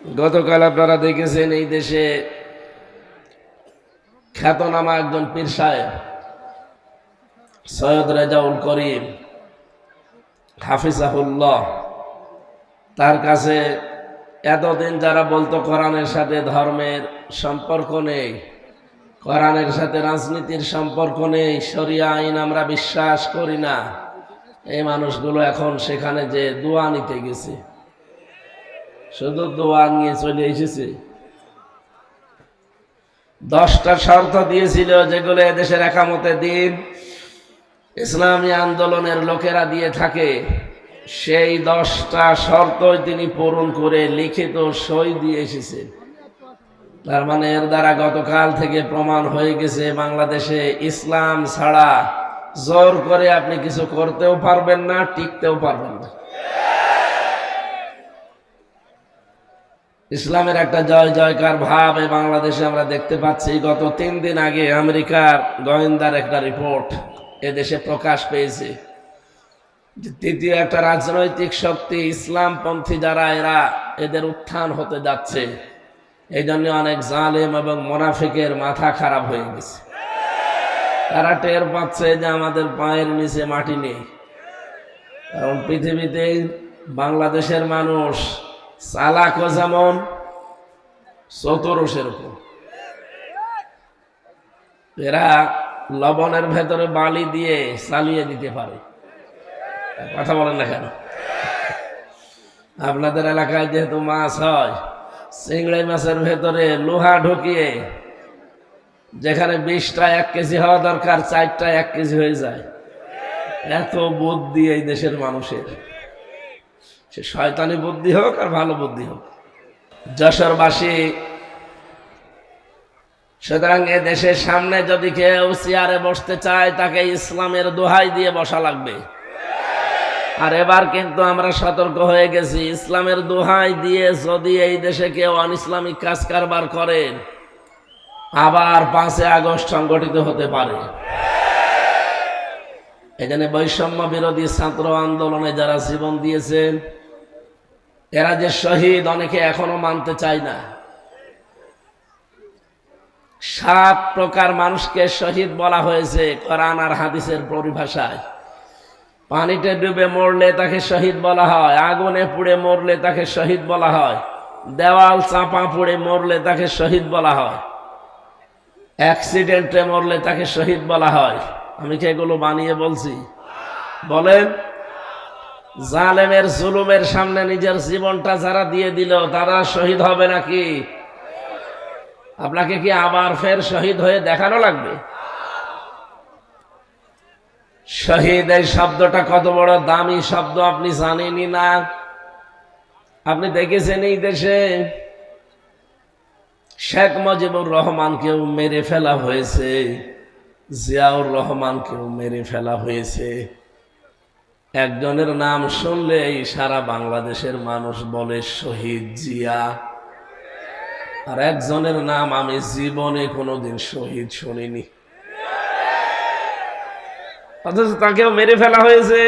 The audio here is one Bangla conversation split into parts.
গতকাল আপনারা দেখেছেন এই দেশে খ্যাতনামা একজন পীর সাহেব সৈয়দ রেজাউল করিম হাফিজাহুল্লাহ, তার কাছে এতদিন যারা বলতো কোরআনের সাথে ধর্মের সম্পর্ক নেই, কোরআনের সাথে রাজনীতির সম্পর্ক নেই, শরিয়া আইন আমরা বিশ্বাস করি না, এই মানুষগুলো এখন সেখানে যে দোয়া নিতে গেছে, শুধু দোয়া নিয়ে চলে এসেছে। 10টা শর্ত দিয়েছিল যেগুলো এদেশের একামতে দিন ইসলামী আন্দোলনের লোকেরা দিয়ে থাকে, সেই 10টা শর্তই তিনি পূরণ করে লিখিত সই দিয়ে এসেছেন। তার মানে এর দ্বারা গতকাল থেকে প্রমাণ হয়ে গেছে বাংলাদেশে ইসলাম ছাড়া জোর করে আপনি কিছু করতেও পারবেন না, টিকতেও পারবেন না। ইসলামের একটা জয় জয়কার ভাব এই বাংলাদেশে আমরা দেখতে পাচ্ছি। গত 3 দিন আগে আমেরিকার গোয়েন্দার একটা রিপোর্ট এদেশে প্রকাশ পেয়েছে যে তৃতীয় একটা রাজনৈতিক শক্তি ইসলামপন্থী যারা এদের উত্থান হতে যাচ্ছে। এই জন্য অনেক জালেম এবং মুনাফিকের মাথা খারাপ হয়ে গেছে। তারা টের পাচ্ছে যে আমাদের পায়ের নিচে মাটি নেই, কারণ পৃথিবীতে বাংলাদেশের মানুষ চালাকও যেমন চতুরও সেরকম। এরা লবণের ভেতরে বালি দিয়ে চালিয়ে দিতে পারে। কথা বলেন না কেন? আপনাদের এলাকায় যেহেতু মাছ হয়, চিংড়ি মাছের ভেতরে লোহা ঢুকিয়ে যেখানে 20টা 1 কেজি হওয়া দরকার 4টা 1 কেজি হয়ে যায়। এত বুদ্ধি এই দেশের মানুষের, সে শয়তানি বুদ্ধি হোক আর ভালো বুদ্ধি হোক। যশোরবাসী, সুতরাং এ দেশের সামনে যদি কেউ চেয়ারে বসতে চায় তাকে ইসলামের দোহাই দিয়ে বসা লাগবে। আর এবার কিন্তু আমরা সতর্ক হয়ে গেছি, ইসলামের দোহাই দিয়ে যদি এই দেশে কেউ অনইসলামিক কাজ কারবার করেন আবার 5 আগস্ট সংগঠিত হতে পারে। এখানে বৈষম্য বিরোধী ছাত্র আন্দোলনে যারা জীবন দিয়েছেন এরা যে শহীদ, অনেকে এখনো মানতে চায় না। 7 প্রকার মানুষকে শহীদ বলা হয়েছে কোরআন আর হাদিসের পরিভাষায়। পানিতে ডুবে মরলে তাকে শহীদ বলা হয়, আগুনে পুড়ে মরলে তাকে শহীদ বলা হয়, দেওয়াল চাপা পড়ে মরলে তাকে শহীদ বলা হয়, অ্যাক্সিডেন্টে মরলে তাকে শহীদ বলা হয়। আমি কি এগুলো বানিয়ে বলছি? বলেন। জালেমের জুলুমের সামনে নিজের জীবনটা যারা দিয়ে দিল তারা শহীদ হবে নাকি? আপনাকে কি আবার ফের শহীদ হয়ে দেখানো লাগবে? শহীদ এই শব্দটা কত বড় দামি শব্দ আপনি জানেনই না। আপনি দেখেছেন এই দেশে শেখ মুজিবুর রহমানকেও মেরে ফেলা হয়েছে, জিয়াউর রহমানকেও মেরে ফেলা হয়েছে। একজনের নাম শুনলেই সারা বাংলাদেশের মানুষ বলে শহীদ জিয়া, আর একজনের নাম আমি জীবনে কোনোদিন শহীদ শুনিনি, অথচ তাকেও মেরে ফেলা হয়েছে।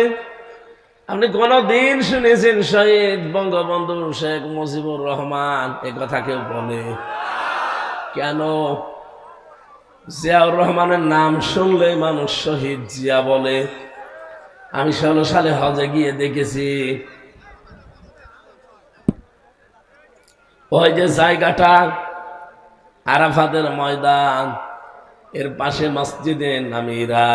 আপনি কোনদিন শুনেছেন শহীদ বঙ্গবন্ধু শেখ মুজিবুর রহমান? এ কথা কেউ বলে কেন? জিয়াউর রহমানের নাম শুনলে মানুষ শহীদ জিয়া বলে। আমি 16 সালে হজে গিয়ে দেখেছি, ওই যে জায়গাটা আরাফাতের ময়দান, এর পাশে মসজিদে নামিরা,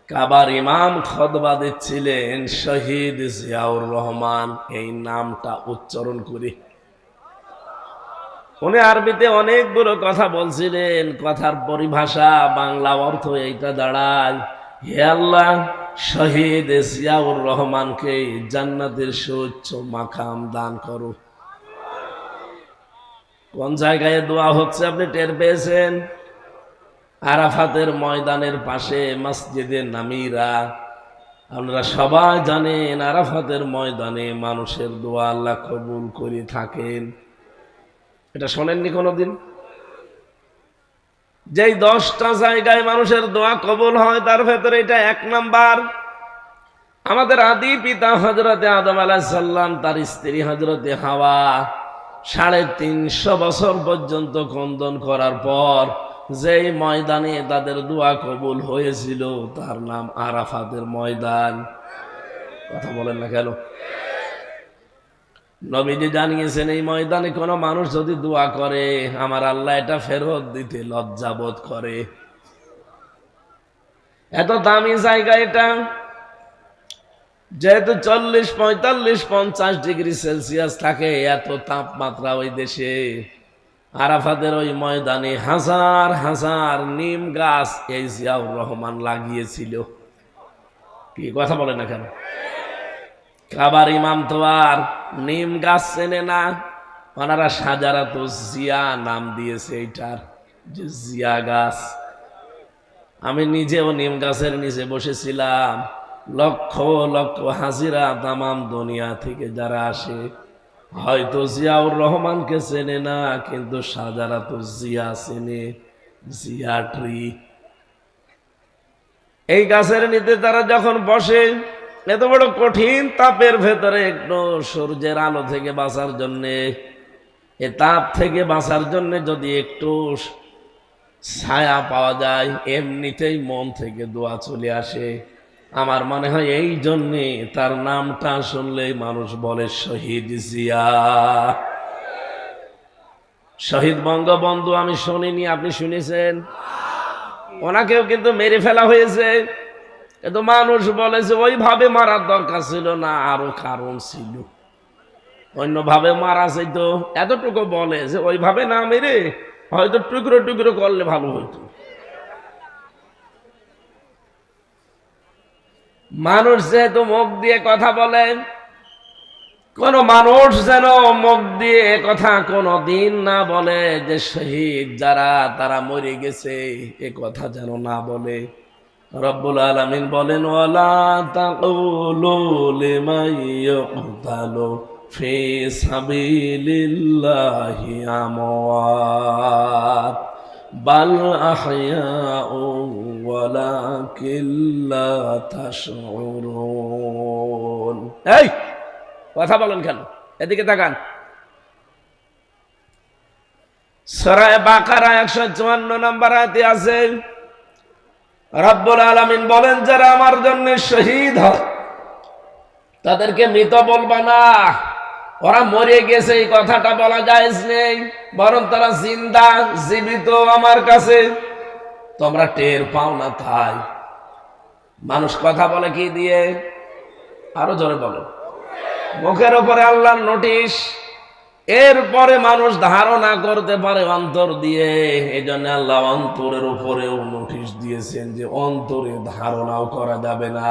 কাবার ইমাম খুতবা দিচ্ছিলেন শহীদ জিয়াউর রহমান এই নামটা উচ্চারণ করে। উনি আরবিতে অনেকগুলো কথা বলছিলেন, কথার পরিভাষা বাংলা অর্থ এইটা দাঁড়ায়, হে আল্লাহ শহীদ জিয়াউর রহমানকে জান্নাতের সুউচ্চ মাকাম দান করো। কোন জায়গায় দোয়া হচ্ছে আপনি টের পেয়েছেন? আরাফাতের ময়দানের পাশে মসজিদে নামিরা। আপনারা সবাই জানেন আরাফাতের ময়দানে মানুষের দোয়া আল্লাহ কবুল করে থাকেন। এটা শোনেননি কোনোদিন? যেই 10টা জায়গায় মানুষের দোয়া কবুল হয় তার ভেতরে এটা 1 নাম্বার। আমাদের আদি পিতা হযরতে আদম আলাইহিস সালাম, তার স্ত্রী হযরতে হাওয়া, 350 বছর পর্যন্ত খন্দন করার পর যেই ময়দানে তাদের দোয়া কবুল হয়েছিল তার নাম আরাফাতের ময়দান। কথা বলেন না কেন? নবীজি জানিয়েছেন এই ময়দানে কোনো মানুষ যদি দোয়া করে আমার আল্লাহ এটা ফেরত দিতে লজ্জাবোধ করে। এত দামি জায়গা এটা, যেহেতু 40, 45, 50 ডিগ্রি সেলসিয়াস থাকে, এত তাপমাত্রা ওই দেশে। আরাফাতের ওই ময়দানে হাজার হাজার নিম গাছ এই জিয়াউর রহমান লাগিয়েছিল। কি কথা বলে না কেন? কাবার ইমাম তো আর নিম গাছ চেনে না, ওনারা সাজারাতো জিয়া নাম দিয়েছে এইটার, যে জিয়া গাছ। আমি নিজেও নিম গাছের নিচে বসেছিলাম, লক্ষ লক্ষ হাজিরা তামাম দুনিয়া থেকে যারা আসে, হয়তো জিয়াউর রহমানকে চেনে না, কিন্তু সাজারাতো জিয়া চেনে, জিয়া ট্রি। এই গাছের নিচে তারা যখন বসে, এত বড় কঠিন তাপের ভেতরে একটু সূর্যের আলো থেকে বাঁচার জন্যে, এ তাপ থেকে বাঁচার জন্য যদি একটু ছায়া পাওয়া যায়, এমনিতেই মন থেকে দোয়া চলে আসে। আমার মনে হয় এই জন্যে তার নামটা শুনলেই মানুষ বলে শহীদ জিয়া। শহীদ বঙ্গবন্ধু আমি শুনিনি, আপনি শুনেছেন? ওনাকেও কিন্তু মেরে ফেলা হয়েছে, কিন্তু মানুষ বলে যে ওইভাবে মারার দরকার ছিল না, আরো কারণ ছিল, অন্যভাবে মারা যেত। এতটুকু বলে যে ওইভাবে না মেরে হয়তো টুকরো টুকরো করলে ভালো হতো। মানুষ যেহেতু মুখ দিয়ে কথা বলে, কোন মানুষ যেন মুখ দিয়ে কথা কোনো দিন না বলে যে শহীদ যারা তারা মরে গেছে, এ কথা যেন না বলে। রব্বুল আলামিন বলেন, ওয়ালা তাকুলু লিমান ইউকতালু ফি সাবিলিল্লাহি আমওয়াত বাল আহইয়াউ ওয়ালাকিন লা তাশউরুন। এই কথা বলেন কেন? এদিকে তাকান। সূরা বাকারা 154 নম্বর আয়াতে আছে, রব্বুল আলামিন বলেন যারা আমার জন্য শহীদ হয় তাদেরকে মৃত বলবা না, ওরা মরে গেছে এই কথাটা বলা জায়েজ নেই, বরং তারা জিন্দা, জীবিত আমার কাছে, তোমরা টের পাও না। তাই মানুষ কথা বলে কি দিয়ে? আরো জোরে বলো। মুখের উপরে আল্লাহর নোটিশ, এরপরে মানুষ ধারণা করতে পারে অন্তর দিয়ে। এই জন্য আল্লাহ অন্তরের উপরেও নোটিশ দিয়েছেন যে অন্তরে ধারণাও করা যাবে না।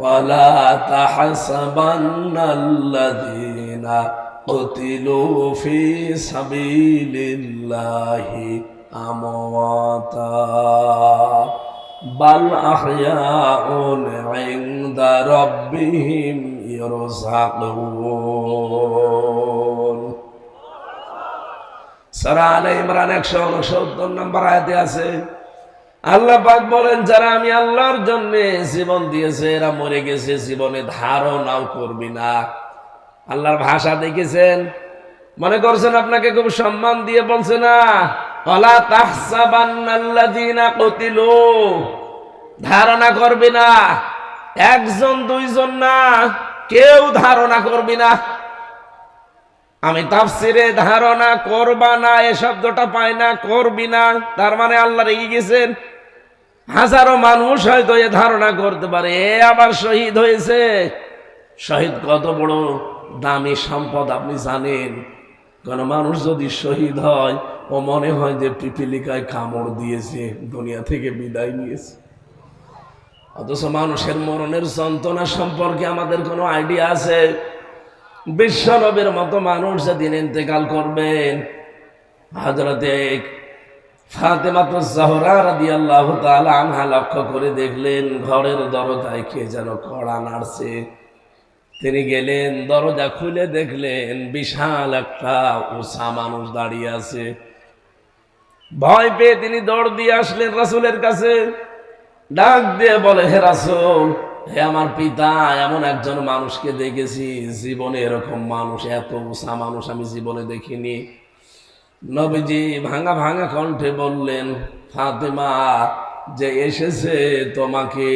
ওয়ালা তাহসাবান্নাল্লাযীনা কুতিলু ফি সাবিলিল্লাহি আমওয়াতা বাল আহইয়াউন ইনদা রাব্বিহিম ইরযাকুন। সূরা আলে ইমরান 169 নম্বর আয়াতে আছে, আল্লাহ পাক বলেন যারা আমি আল্লাহর জন্য জীবন দিয়েছে এরা মরে গেছে, জীবনে ধারণাও করবি না। আল্লাহর ভাষা দেখেছেন? মনে করছেন আপনাকে খুব সম্মান দিয়ে বলছে না, ওয়ালা তাহসাবান্নাল্লাযীনা কুতিলু, ধারণা করবি না। একজন দুইজন না, কেউ ধারণা করবি না। আমি তাফসিরে ধারণা করবা না এ শব্দটা পাই না, করবি না, তার মানে আল্লাহ রেগে গেছেন। হাজারো মানুষ হয়তো এ ধারণা করতে পারে এ আবার শহীদ হয়েছে। শহীদ কত বড় দামি সম্পদ আপনি জানেন? কোন মানুষ যদি শহীদ হয় ও মনে হয় যে পিপিলিকায় কামড় দিয়েছে, দুনিয়া থেকে বিদায় নিয়েছে। অথচ মানুষের মরণের যন্ত্রণা সম্পর্কে আমাদের কোনো আইডিয়া আছে? বিশ্ব নবীর মতো মানুষ যেদিন ইন্তেকাল করবেন, হযরতে ফাতেমাতুজ জাহরা রাদিয়াল্লাহু তাআলা আনহা লক্ষ্য করে দেখলেন ঘরের দরজায় কে যেন কড়া নাড়ছে। তিনি গেলেন, দরজা খুলে দেখলেন বিশাল একটা উঁচা মানুষ দাঁড়িয়ে আছে। ভয় পেয়ে তিনি দৌড় দিয়ে আসলেন রাসূলের কাছে, ডাক দিয়ে বলে, হে রাসূল, হে আমার পিতা, এমন একজন মানুষকে দেখেছি, জীবনে এরকম মানুষ, এত উঁচা মানুষ আমি জীবনে দেখিনি। নবীজি ভাঙা ভাঙা কণ্ঠে বললেন, ফাতেমা, যে এসেছে তোমাকে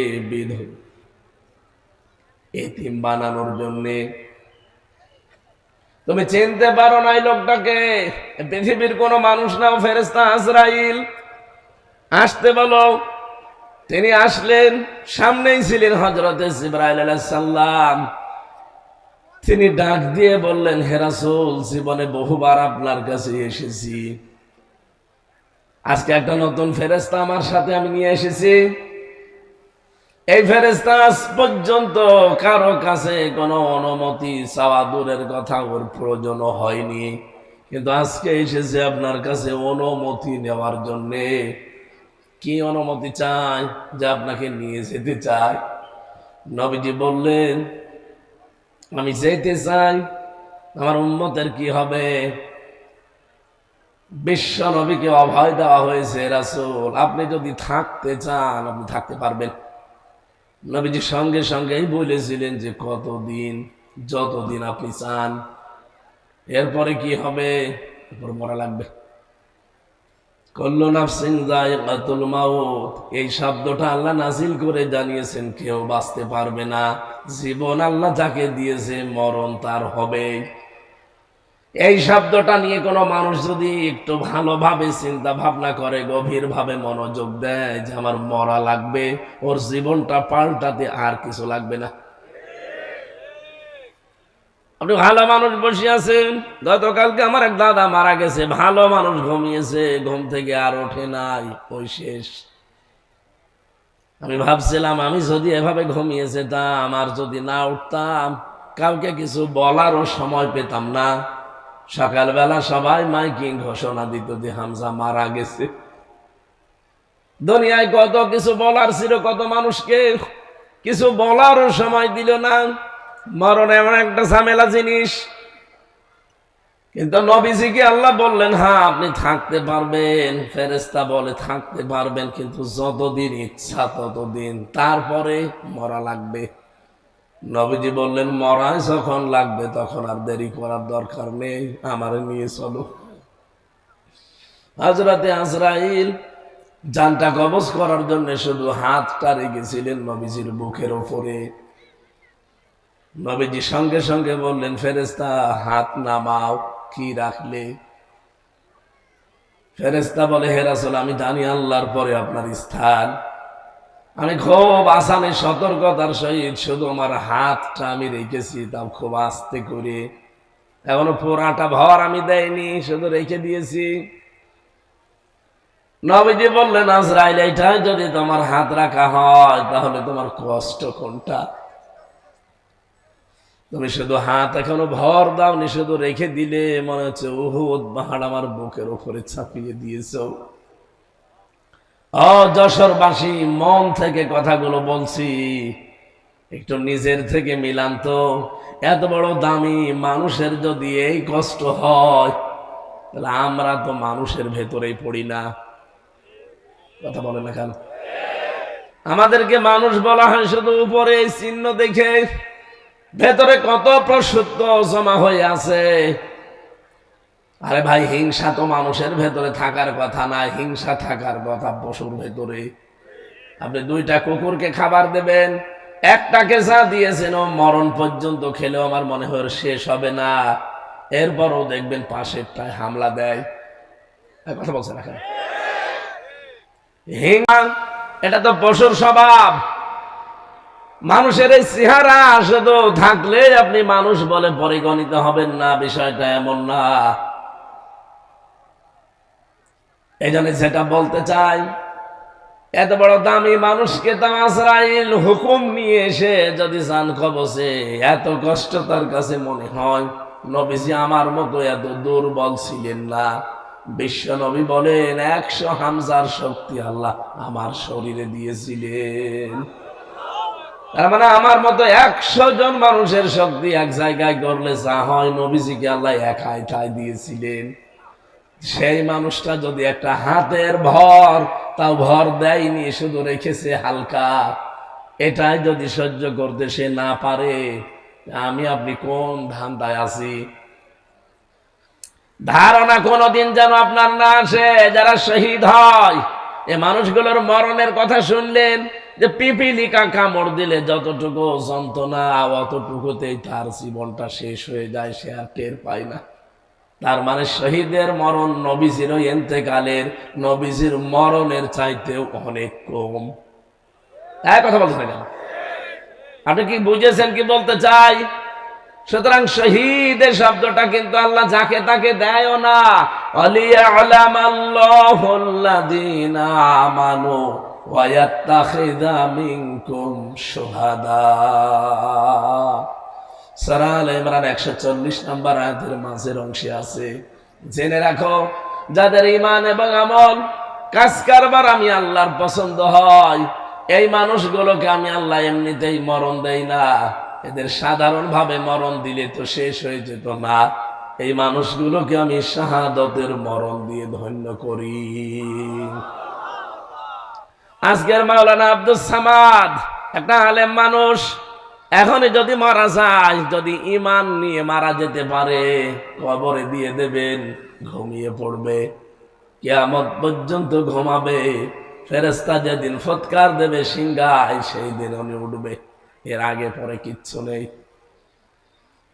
এতিম বানানোর জন্যে, তুমি চিনতে পারো না এই লোকটাকে? পৃথিবীর কোন মানুষ নাও, ফেরেশতা আজরাইল, আসতে বলো। তিনি আসলেন, সামনেই ছিলেন হযরতে জিবরাইল আলাইহিস সালাম। তিনি ডাক দিয়ে বললেন, হে রাসূল, জীবনে বহুবার আপনার কাছে এসেছি, আজকে একটা নতুন ফেরেশতা আমার সাথে আমি নিয়ে এসেছি। এই ফেরেশতা আজ পর্যন্ত কারো কাছে কোনো অনুমতি চাওয়া দূরের কথা, ওর প্রয়োজন হয়নি, কিন্তু আজকে এসেছে আপনার কাছে অনুমতি নেওয়ার জন্যে। কি অনুমতি চাই? যে আপনাকে নিয়ে যেতে চাই। নবীজি বললেন, আমি যেতে চাই, আমার উম্মতের কি হবে? বিশ্ব নবীকে অভয় দেওয়া হয়েছে, রাসূল আপনি যদি থাকতে চান আপনি থাকতে পারবেন। নবীজি সঙ্গে সঙ্গেই বলেছিলেন যে কতদিন? যতদিন আপনি চান। এরপরে কি হবে? এরপর মরা লাগবে। কুল্লু নাফসিন যায়িকাতুল মাউত, এই শব্দটা আল্লাহ নাজিল করে জানিয়েছেন কেউ বাঁচতে পারবে না। জীবন আল্লাহ যাকে দিয়েছে, মরণ তার হবে। এই শব্দটা নিয়ে কোনো মানুষ যদি একটু ভালোভাবে চিন্তা ভাবনা করে, গভীর ভাবে মনোযোগ দেয় যে আমার মরা লাগবে, ওর জীবনটা পাল্টাতে আর কিছু লাগবে না। আপনি ভালো মানুষ বসে আছেন, গতকালকে আমার এক দাদা মারা গেছে, ভালো মানুষ ঘুমিয়েছে, ঘুম থেকে আর ওঠে নাই, ওই শেষ। আমি ভাবছিলাম আমি যদি এভাবে ঘুমিয়ে যেতাম আর যদি না উঠতাম, কাউকে কিছু বলারও সময় পেতাম না। সকালবেলা সবাই মাইকিং ঘোষণা দিত যে হামজা মারা গেছে। দুনিয়ায় কত কিছু বলার ছিল, কত মানুষকে, কিছু বলারও সময় দিল না। মরণ এমন একটা ঝামেলা জিনিস। কিন্তু নবীজিকে আল্লাহ বললেন, হ্যাঁ আপনি থাকতে পারবেন। ফেরেশতা বলে থাকতে পারবেন, কিন্তু যতদিন ইচ্ছা ততদিন, তারপরে মরা লাগবে। নবীজি বললেন, মরায় যখন লাগবে তখন আর দেরি করার দরকার নেই, আমারে নিয়ে চলো। হযরতে আজরাইল জানটা কবজ করার জন্য শুধু হাতটা রেখেছিলেন নবীজির বুকের ওপরে। নবীজি সঙ্গে সঙ্গে বললেন, ফেরেশতা হাত নামাও। কি রাখলে? ফেরেশতা বলে, হে রাসূল, আমি জানি আল্লাহর পরে আপনার স্থান। আমি খুব আসানে সতর্কতার সহিত শুধু আমার হাতটা আমি রেখেছি, তাও খুব আস্তে করে, এখনো পুরাটা ভর আমি দেয়নি, শুধু রেখে দিয়েছি। নবীজি বললেন, আজরাইল, এইটাই যদি তোমার হাত রাখা হয় তাহলে তোমার কষ্ট কোনটা? তুমি শুধু হাত এখনো ভর দাওনি, শুধু রেখে দিলে, মনে হচ্ছে উহুদ পাহাড় আমার বুকের উপরে চাপিয়ে দিয়েছ। যশোরবাসী, মন থেকে কথাগুলো বলছি, একটু নিজের থেকে মিলান তো। এত বড় দামি মানুষের যদি এই কষ্ট হয়, তাহলে আমরা তো মানুষের ভেতরেই পড়ি না। কথা বলে না কেন? আমাদেরকে মানুষ বলা হয় শুধু উপরে এই চিহ্ন দেখে, ভেতরে কত প্রসূত জমা হয়ে আছে। আরে ভাই, হিংসা তো মানুষের ভেতরে থাকার কথা না, হিংসা থাকার কথা পশুর ভেতরে। আপনি দুইটা কুকুরকে খাবার দেবেন, একটাকে যা দিয়েছেন ও মরণ পর্যন্ত খেলেও আমার মনে হয় শেষ হবে না, এরপরও দেখবেন পাশেরটায় হামলা দেয়। কথা বলছে না কেন? হিংসা এটা তো পশুর স্বভাব। মানুষের এই চেহারা শুধু থাকলে আপনি মানুষ বলে পরিগণিত হবেন না, বিষয়টা এমন না। এই জন্য যেটা বলতে চাই, এত বড় দামি মানুষকে তো আজরাইল হুকুম নিয়ে এসে যদি জান কবজে, এত কষ্ট তার কাছে মনে হয়। নবীজি আমার মতো এত দুর্বল ছিলেন না। বিশ্ব নবী বলেন, 100 হামজার শক্তি আল্লাহ আমার শরীরে দিয়েছিলেন। তার মানে আমার মতো 100 জন মানুষের শক্তি এক জায়গায় করলে যা হয়, নবীজিকে আল্লাহ একাই ঠাই দিয়েছিলেন। সেই মানুষটা যদি একটা হাতের ভর, তাও ভর দেয়নি, শুধু রেখেছে হালকা, এটাই যদি সহ্য করতে সে না পারে, আমি আপনি কোন ধান্দায় আছি? ধারণা কোনদিন যেন আপনার না আসে যারা শহীদ হয় এ মানুষগুলোর মরণের কথা শুনলেন যে পিপিলিকা কামড় দিলে যতটুকু যন্ত্রণা অতটুকুতেই তার জীবনটা শেষ হয়ে যায়, সে আর টের পায় না। তার মানে শহীদের মরণ নবীজির ইন্তেকালের, নবীজির মরণের চাইতেও অনেক কম। কথা বলতে কেন? আপনি কি বুঝেছেন কি বলতে চাই? সুতরাং শহীদের শব্দটা কিন্তু আল্লাহ যাকে তাকে দেয়ও না। আলিয়ালামাল্লাহুল্লাযীনা আমানু ওয়া ইয়াত্তাখিযা মিনকুম শুহাদা। সূরা আল ইমরান 140 নম্বর আয়াতের মাঝের অংশে আছে, জেনে রাখো যাদের ঈমান এবং আমল কাজ কারবার আমি আল্লাহর পছন্দ হয়, এই মানুষগুলোকে আমি আল্লাহ এমনিতেই মরণ দেই না। এদের সাধারণভাবে মরণ দিলে তো শেষ হয়ে যেত না, এই মানুষগুলোকে আমি শাহাদতের মরণ দিয়ে ধন্য করি। আজকের মাওলানা আব্দুস সামাদ একটা আলেম মানুষ, এখনই যদি মারা যায়, যদি ঈমান নিয়ে মারা যেতে পারে, কবরে দিয়ে দেবেন, ঘুমিয়ে পড়বে, কিয়ামত পর্যন্ত ঘুমাবে। ফেরেশতা যেদিন ফৎকার দেবে সিংহায়, সেই দিন উনি উঠবে, এর আগে পরে কিচ্ছু নেই।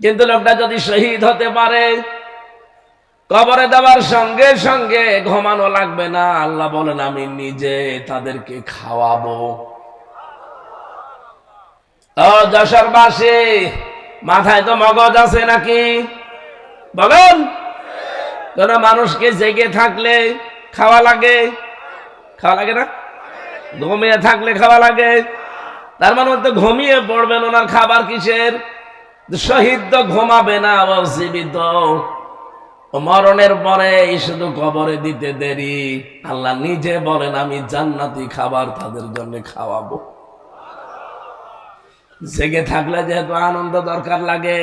কিন্তু লোকটা যদি শহীদ হতে পারে, কবরে দেওয়ার সঙ্গে সঙ্গে ঘুমানো লাগবে না। আল্লাহ বলেন আমি নিজে তাদেরকে খাওয়াবো। ও যশোরবাসী, মাথায় তো মগজ আছে নাকি? বলেন, কোন মানুষকে জেগে থাকলে খাওয়া লাগে? খাওয়া লাগে না? ঘুমিয়ে থাকলে খাওয়া লাগে। তার মানে তো ঘুমিয়ে পড়বেন, ওনার খাবার কিসের? শহীদ তো ঘুমাবে না, ও জীবিত। মরণের পরে শুধু কবরে দিতে দেরি। আল্লাহ নিজে বলেন আমি জান্নাতি খাবার তাদের জন্য খাওয়াবো। জেগে থাকলে যেহেতু আনন্দ দরকার লাগে,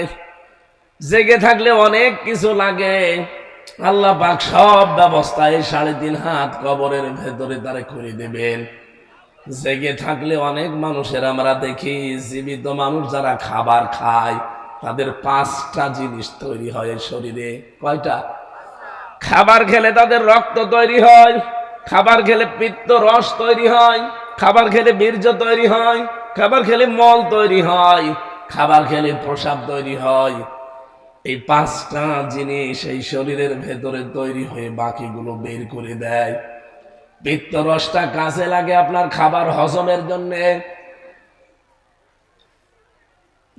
জেগে থাকলে অনেক কিছু লাগে। আল্লাহ পাক সব ব্যবস্থায় 3.5 হাত কবরের ভেতরে তারে করে দেবেন। জেগে থাকলে অনেক মানুষের আমরা দেখি, জীবিত মানুষ যারা খাবার খায়, তাদের 5টা জিনিস তৈরি হয় শরীরে। কয়টা? খাবার খেলে তাদের রক্ত তৈরি হয়, খাবার খেলে পিত্ত রস তৈরি হয়, খাবার খেলে বীর্য তৈরি হয়, খাবার খেলে মল তৈরি হয়, খাবার খেলে প্রস্রাব তৈরি হয়। এই 5টা জিনিস এই শরীরের ভেতরে তৈরি হয়ে বাকিগুলো বের করে দেয়। পিত্ত রসটা কাজে লাগে আপনার খাবার হজমের জন্য।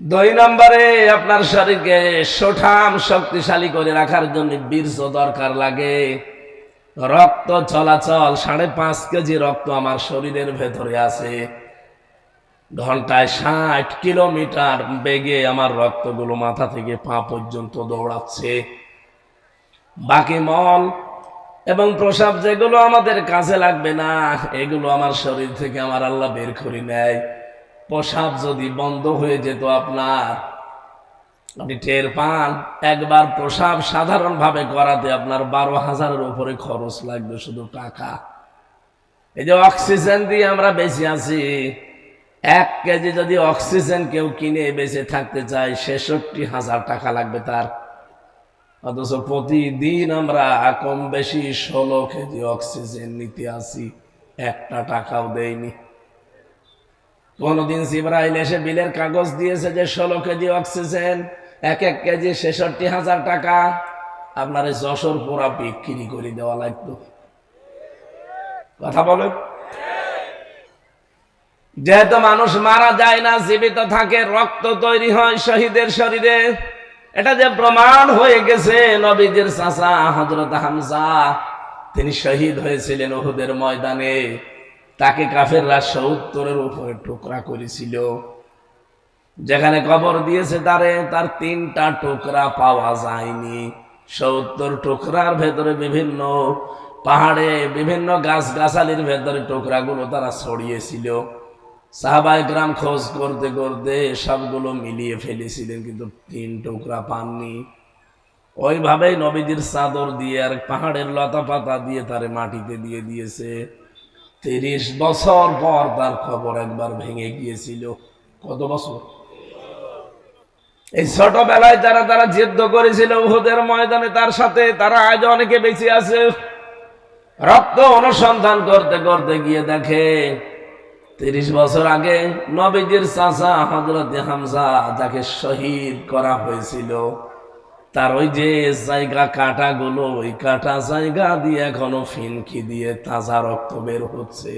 2 নম্বরে আপনার শরীরকে সুঠাম শক্তিশালী করে রাখার জন্য বীর্য দরকার লাগে। রক্ত চলাচল, 5.5 কেজি রক্ত আমার শরীরের ভেতরে আছে। ঘন্টায় 60 কিলোমিটার বেগে আমার রক্তগুলো মাথা থেকে পা পর্যন্ত দৌড়াচ্ছে। বাকি মল এবং প্রস্রাব যেগুলো আমাদের কাজে লাগবে না, এগুলো আমার শরীর থেকে আমার আল্লাহ বের করে নেয়। প্রস্রাব যদি বন্ধ হয়ে যেত আপনার, আপনি টের পান। একবার প্রস্রাব সাধারণভাবে করাতে আপনার 12,000-এর উপরে খরচ লাগবে শুধু টাকা। এই যে অক্সিজেন দিয়ে আমরা বেঁচে আছি, 1 কেজি যদি অক্সিজেন কেউ কিনে বেঁচে থাকতে চায়, 66,000 টাকা লাগবে তার। অথচ প্রতিদিন আমরা কম বেশি 16 কেজি অক্সিজেন নিতে আসি, 1টা টাকাও দেয়নি। কোনদিন জিবরাইল এসে বিলের কাগজ দিয়েছে যে 16 কেজি অক্সিজেন, 1 কেজি 66,000 টাকা? আপনার যশোর পুরা বিক্রি করে দেওয়া লাগতো। কথা বলেন। যেহেতু মানুষ মারা যায় না, জীবিত থাকে, রক্ত তৈরি হয় শহীদের শরীরে। এটা যে প্রমাণ হয়ে গেছে, নবীজির চাচা হযরত হামজা, তিনি শহীদ হয়েছিলেন উহুদের ময়দানে। তাকে কাফেররা 70-এর উপরে টুকরা করেছিল। যেখানে কবর দিয়েছে তার 3টা টুকরা পাওয়া যায়নি। 70 টুকরার ভেতরে বিভিন্ন পাহাড়ে, বিভিন্ন গাছগাছালির ভেতরে টুকরাগুলো তারা ছড়িয়েছিল। সাহাবায়ে কেরাম খোঁজ করতে করতে সবগুলো মিলিয়ে ফেলেছিলেন, কিন্তু 3 টুকরা পাননি। ওইভাবেই নবীজির চাদর দিয়ে আর পাহাড়ের লতা পাতা দিয়ে তারে মাটিতে দিয়ে দিয়েছে। 30 বছর পর তার খবর একবার ভেঙে গিয়েছিল। কত বছর? এই ছোটবেলায় যারা তারা যুদ্ধ করেছিল উহুদের ময়দানে তার সাথে, তারা আজ অনেকে বেঁচে আছে। রক্ত অনুসন্ধান করতে করতে গিয়ে দেখে 30 বছর আগে নবীজির চাচা হযরত হামজা যাকে শহীদ করা হয়েছিল, তার ওই যে জায়গা কাটাগুলো, ওই কাটা জায়গা দিয়ে এখনো ফিনকি দিয়ে তাজা রক্ত বের হচ্ছে।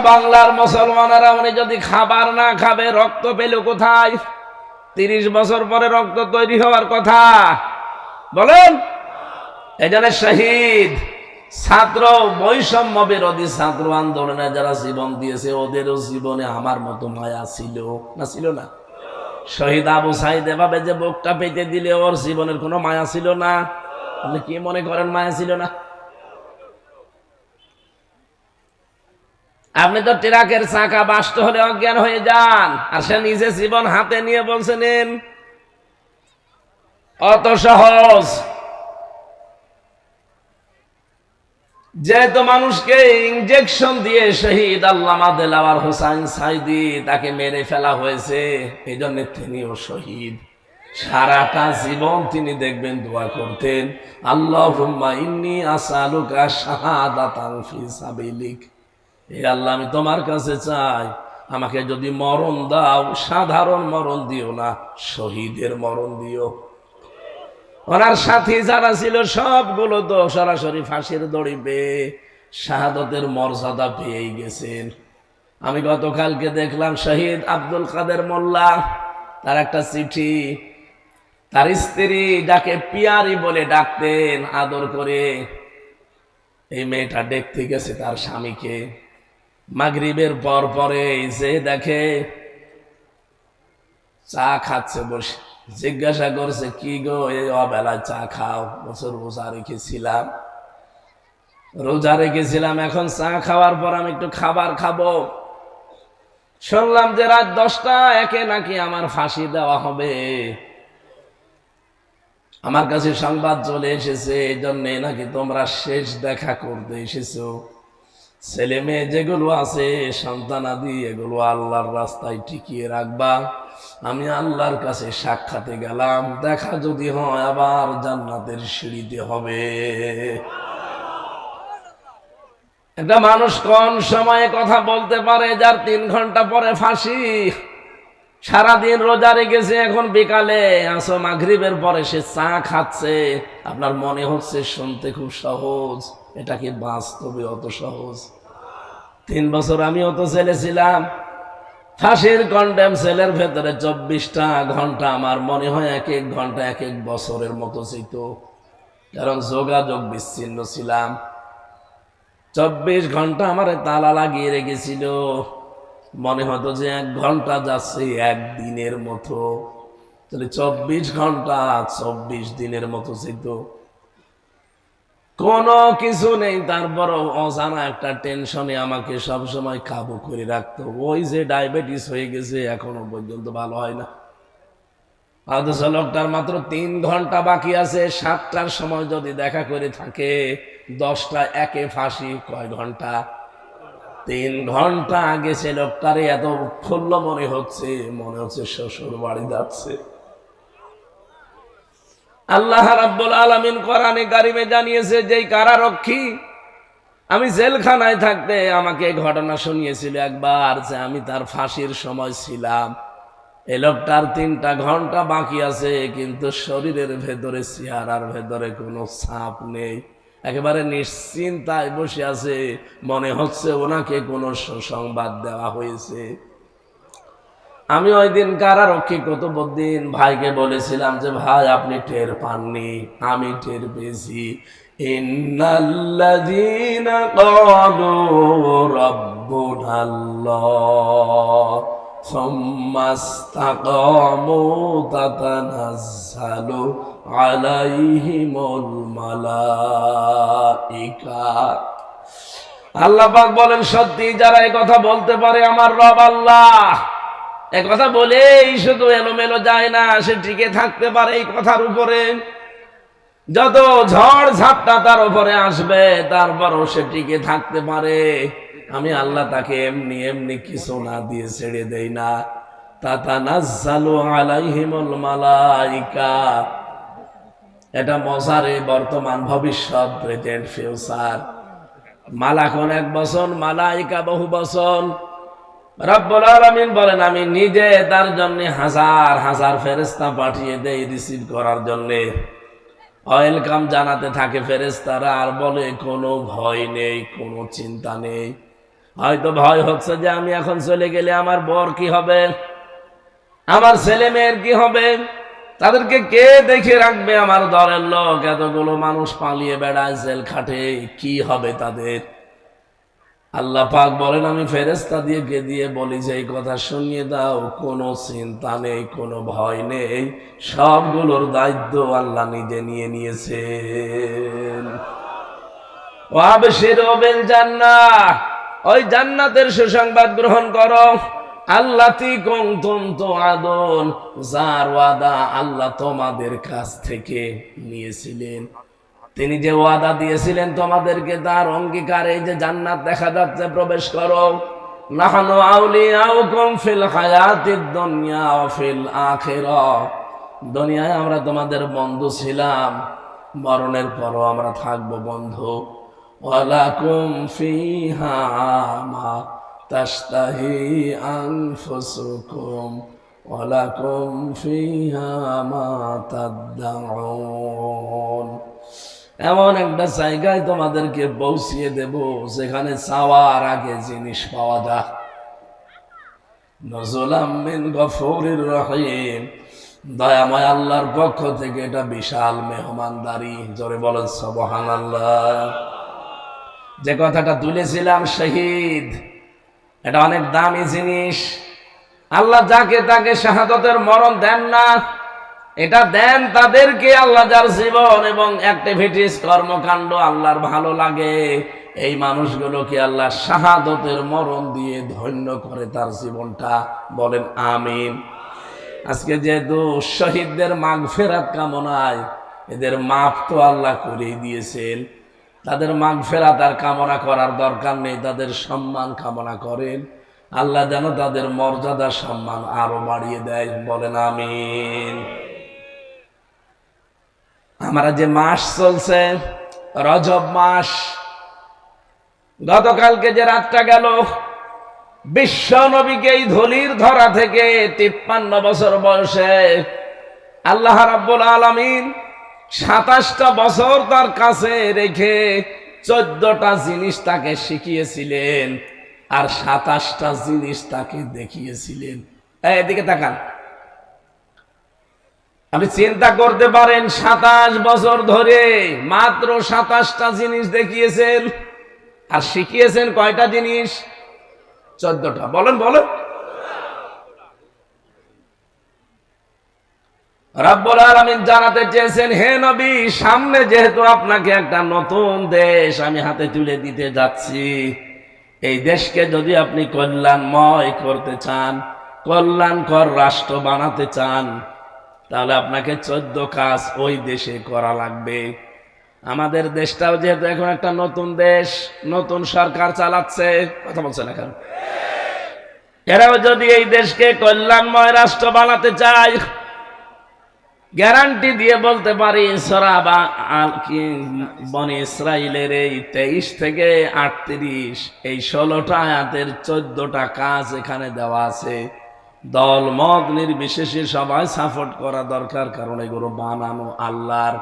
বাংলার মুসলমানেরা উনি যদি খাবার না খাবে রক্ত পেল কোথায়? 30 বছর পরে রক্ত তৈরি হওয়ার কথা বলেন। এজন্য শহীদ ছাত্র বৈষম্য বিরোধী ছাত্র আন্দোলনে যারা জীবন দিয়েছে ওদেরও জীবনে আমার মতো মায়া ছিল না? ছিল না? শহীদ আবু সাইদ এভাবে যে বুকটা পেতে দিলে ওর জীবনের কোনো মায়া ছিল না? আপনি কি মনে করেন মায়া ছিল না? আপনি তো ট্রাকের চাকা বাস্ট হলে অজ্ঞান হয়ে যান, আর সে নিজে জীবন হাতে নিয়ে বলছেন অত সহজ। যেহেতু মানুষকে ইনজেকশন দিয়ে শহীদ আল্লামা দেলাওয়ার হোসাইন সাইদি তাকে মেরে ফেলা হয়েছে, এই জন্য তিনিও শহীদ। সারাটা জীবন তিনি দেখবেন দোয়া করতেন, আল্লাহুম্মা ইন্নী আসআলুকা শাহাদাতান ফি সাবিলিক। হে আল্লাহ, আমি তোমার কাছে চাই আমাকে যদি মরণ দাও সাধারণ মরণ দিও না, শহীদের মরণ দিও। ওনার সাথী যারা ছিল সবগুলো তো সরাসরি ফাঁসির দড়ি পেয়ে শাহাদতের মর্যাদা পেয়েই গেছেন। আমি গতকালকে দেখলাম শহীদ আব্দুল কাদের মোল্লা, তার একটা চিঠি, তার স্ত্রী যাকে পিয়ারি বলে ডাকতেন আদর করে, এই মেয়েটা দেখতে গেছে তার স্বামীকে মাগরিবের পর পরে, যে দেখে চা খাচ্ছে বসে, জিজ্ঞাসা করছে কি গো এই অবেলায় চা খাও? বছর রোজা রেখেছিলাম, এখন চা খাওয়ার পর আমি একটু খাবার খাবো। শুনলাম যে রাত 10টা একে নাকি আমার ফাঁসি দেওয়া হবে। আমার কাছে সংবাদ চলে এসেছে, এই জন্যে নাকি তোমরা শেষ দেখা করতে এসেছো। ছেলে মেয়ে যেগুলো আছে সন্তানাদি, এগুলো আল্লাহর রাস্তায় টিকিয়ে রাখবা। আমি আল্লাহর কাছে সাক্ষাতে গেলাম, দেখা যদি হয় আবার জান্নাতের সিঁড়িতে হবে। একটা মানুষ কোন সময়ে কথা বলতে পারে যার 3 ঘন্টা পরে ফাঁসি? সারাদিন রোজা রেখেছে, এখন বিকালে আসো মাগরিবের পরে সে চা খাচ্ছে। আপনার মনে হচ্ছে শুনতে খুব সহজ, এটা কি বাস্তবে অত সহজ? 3 বছর আমিও তো ছেলে ছিলাম, ফাঁসির কন্ডেম সেলের ভেতরে 24টা ঘন্টা আমার মনে হয় এক এক ঘন্টা এক এক বছরের মতো ছিল, কারণ যোগাযোগ বিচ্ছিন্ন ছিলাম। 24 ঘন্টা আমার তালা লাগিয়ে রেখেছিল, মনে হতো যে 1 ঘন্টা যাচ্ছে 1 দিনের মতো, তাহলে 24 ঘন্টা 24 দিনের মতো ছিল। কোনো কিছু নেই, তারপরও অজানা একটা টেনশনে আমাকে সবসময় কাবু করে রাখতো। ওই যে ডায়াবেটিস হয়ে গেছে এখনো পর্যন্ত ভালো হয় না। অথচ লোকটার মাত্র 3 ঘন্টা বাকি আছে, 7টার সময় যদি দেখা করে থাকে 10টা একে ফাঁসি, কয় ঘন্টা? 3 ঘন্টা আগে সে লোকটারে এত উৎফুল্ল মনে হচ্ছে শ্বশুর বাড়ি যাচ্ছে। আল্লাহ রাব্বুল আলামিন কোরআনে কারিমে জানিয়েছে, যেই কারারক্ষী আমি জেলখানায় থাকতে আমাকে ঘটনা শুনিয়েছিল একবার, যে আমি তার ফাঁসির সময় ছিলাম, এই লোকটার 3টা ঘন্টা বাকি আছে, কিন্তু শরীরের ভেতরে চেহারার ভেতরে কোনো ছাপ নেই, একেবারে নিশ্চিন্তায় বসে আছে, মনে হচ্ছে ওনাকে কোনো সুসংবাদ দেওয়া হয়েছে। আমি ওই দিন কারারক্ষী কুতুবউদ্দিন ভাইকে বলেছিলাম যে ভাই আপনি টের পাননি, আমি টের পেয়েছি। ইন্নাল্লাযীনা ক্বালু রাব্বুনাল্লাহ সুম্মা ইসতাকামু তাতানাজ্জালু আলাইহিমুল মালাইকা। আল্লাহ পাক বলেন, সত্যি যারা এই কথা বলতে পারে আমার রব আল্লাহ, এক কথা বলেই শুধু এলোমেলো যায় না, সে টিকে থাকতে পারে এই কথার উপরে। যত ঝড় ঝাপটা তার উপরে আসবে তারপরও সে টিকে থাকতে পারে। আমি আল্লাহ তাকে এমনি এমনি কিছু না দিয়ে ছেড়ে দেই না। তাতানাজ্জালু আলাইহিমুল মালাইকা, এটা মজারে, বর্তমান ভবিষ্যৎ, প্রেজেন্ট ফিউচার। মালাকুন এক বচন, মালাইকা বহু বচন। রব্বুল আলামিন বলেন আমি নিজে তার জন্য হাজার হাজার ফেরেশতা পাঠিয়ে দেই রিসিভ করার জন্য। ওয়েলকাম জানাতে থাকে ফেরেশতারা, আর বলে কোনো ভয় নেই, কোনো চিন্তা নেই। হয়তো ভয় হচ্ছে যে আমি এখন চলে গেলে আমার বর কি হবে, আমার ছেলে মেয়ের কি হবে, তাদেরকে কে দেখে রাখবে, আমার দলের লোক এতগুলো মানুষ পালিয়ে বেড়ায় জেল খাটে, কি হবে তাদের। আল্লাহ পাক বলেন আমি ফেরেশতা দিয়ে বলি যে এই কথা শুনিয়ে দাও, কোনো চিন্তা নেই, কোনো ভয় নেই, সবগুলোর দায়িত্ব আল্লাহ নিজে নিয়ে নিয়েছেন। ওয়াবশিরু বিল জান্নাহ, ওই জান্নাতের সুসংবাদ গ্রহণ করো। আল্লাতী কুনতুম তুআদুন, যার ওয়াদা আল্লাহ তোমাদের কাছ থেকে নিয়েছিলেন। তিনি যে ওয়াদা দিয়েছিলেন তোমাদেরকে, তার অঙ্গীকার এই যে জান্নাত দেখা যাচ্ছে, প্রবেশ করো। নাহনু আউলিয়াউকুম ফিল হায়াতিদ দুনিয়া ওয়া ফিল আখিরাহ, দুনিয়ায় আমরা তোমাদের বন্ধু ছিলাম, মরণের পরও আমরা থাকবো বন্ধু। ওয়ালাকুম ফিহা মা তাশতাহি আনফুসুকুম ওয়ালাকুম ফিহা মা তাদউন, এমন একটা জায়গায় তোমাদেরকে পৌঁছিয়ে দেব যেখানে চাওয়ার আগে জিনিস পাওয়া যায়। নজুলাম মিন গফুরির রহিম, দয়াময় আল্লাহর পক্ষ থেকে এটা বিশাল মেহমানদারি। জোরে বলেন সুবহানাল্লাহ। যে কথাটা তুলেছিলাম শহীদ, এটা অনেক দামি জিনিস। আল্লাহ যাকে তাকে শাহাদাতের মরণ দেন না, এটা দেন তাদেরকে আল্লাহ যার জীবন এবং অ্যাক্টিভিটিস, কর্মকাণ্ড আল্লাহর ভালো লাগে, এই মানুষগুলোকে আল্লাহ শাহাদাতের মরণ দিয়ে ধন্য করে তার জীবনটা। বলেন আমিন। আজকে যেহেতু শহীদদের মাগফিরাত কামনায়, এদের মাফ তো আল্লাহ করেই দিয়েছেন, তাদের মাগফিরাত আর কামনা করার দরকার নেই, তাদের সম্মান কামনা করেন। আল্লাহ যেন তাদের মর্যাদা সম্মান আরো বাড়িয়ে দেয়। বলেন আমিন। আমরা যে মাস চলছে রজব মাস, গতকালকে যে রাতটা গেল, বিশ্ব নবীকে এই ধুলির ধরা থেকে 53 বছর বয়সে আল্লাহ রাব্বুল আলামিন 27টা বছর তার কাছে রেখে 14টা জিনিস তাকে শিখিয়েছিলেন, আর 27টা জিনিস তাকে দেখিয়েছিলেন। এদিকে তাকান, আপনি চিন্তা করতে পারেন 27 বছর ধরে মাত্র 27টা জিনিস দেখিয়েছেন, আর শিখিয়েছেন কয়টা জিনিস? 14টা। বলেন বলেন। রব্বুল আলামিন জানাতে চেয়েছেন, হে নবী, সামনে যেহেতু আপনাকে একটা নতুন দেশ আমি হাতে তুলে দিতে যাচ্ছি, এই দেশকে যদি আপনি কল্যাণময় করতে চান, কল্যাণকর রাষ্ট্র বানাতে চান, তাহলে আপনাকে 14 কাজ ওই দেশে করা লাগবে। আমাদের দেশটাও যেহেতু এখন একটা নতুন দেশ, নতুন সরকার চালাচ্ছে, কথা বলছেন এখন, এরাও যদি এই দেশকে কল্যাণময় রাষ্ট্র বানাতে চায়, গ্যারান্টি দিয়ে বলতে পারি সূরা বনী ইসরাইলের এই 23 থেকে 38, এই 16টা আয়াতের 14টা কাজ এখানে দেওয়া আছে। দল মত নির্বিশেষে সবাই সাপোর্ট করা দরকার, কারণ এগুলো বানানো আল্লাহর।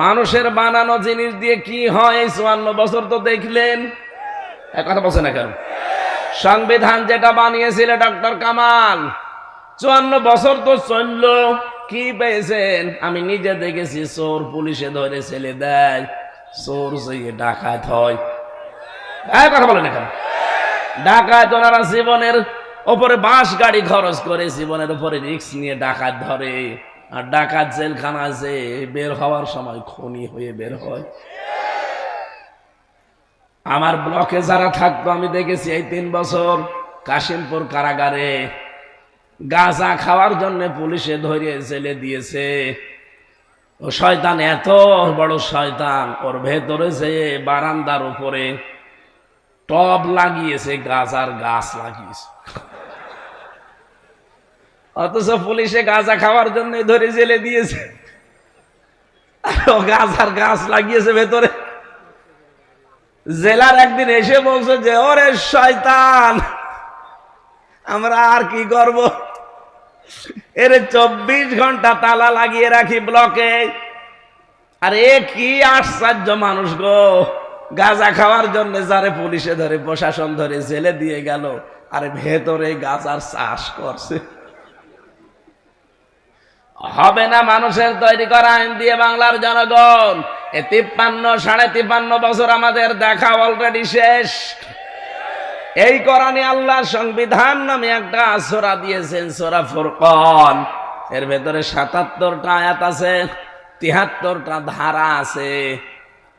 মানুষের বানানো জিনিস দিয়ে কি হয় এই 54 বছর তো দেখলেন। কথা বলছে না কেন? সংবিধান যেটা বানিয়েছিল ডক্টর কামাল, 54 বছর তো চলল, কি পেয়েছেন? আমি নিজে দেখেছি, চোর পুলিশে ধরে ছেলে দেয়, চোর যে ডাকাত হয়। কথা বলে না কেন? ডাকাত ওনারা জীবনের ওপরে বাস গাড়ি খরচ করে, জীবনের উপরে রিস্ক নিয়ে ডাকাত ধরে, আর ডাকাত জেলখানা যে বের হওয়ার সময় খুনি হয়ে বের হয়। আমার ব্লকে যারা থাকতো আমি দেখেছি এই 3 বছর কাশিমপুর কারাগারে গাঁজা খাওয়ার জন্য পুলিশে ধরে জেলে দিয়েছে। ও শয়তান এত বড় শয়তান, ওর ভেতরে যে বারান্দার উপরে টব লাগিয়েছে, গাজার গাছ লাগিয়েছে, অথচ পুলিশে গাঁজা খাওয়ার জন্য ধরে জেলে দিয়েছে। ও গাজার গাছ লাগিয়েছে ভেতরে। জেলার একদিন এসে বলছে যে ওরে শয়তান, আমরা আর কি করব, এর 24 ঘন্টা তালা লাগিয়ে রাখি ব্লকে। আর এ কি আশ্চর্য মানুষ গো, গাঁজা খাওয়ার জন্য যারে পুলিশে ধরে প্রশাসন ধরে জেলে দিয়ে গেল, আরে ভেতরে গাঁজার চাষ করছে। হবে না মানুষের তৈরি করা আইন দিয়ে বাংলার জনগণ। এ 53-53.5 বছর আমাদের দেখা অলরেডি শেষ। এই কোরআনে আল্লাহ সংবিধান নামে একটা সূরা দিয়েছেন, সূরা ফুরকান। এর ভেতরে 77টা আয়াত আছে, 73টা ধারা আছে।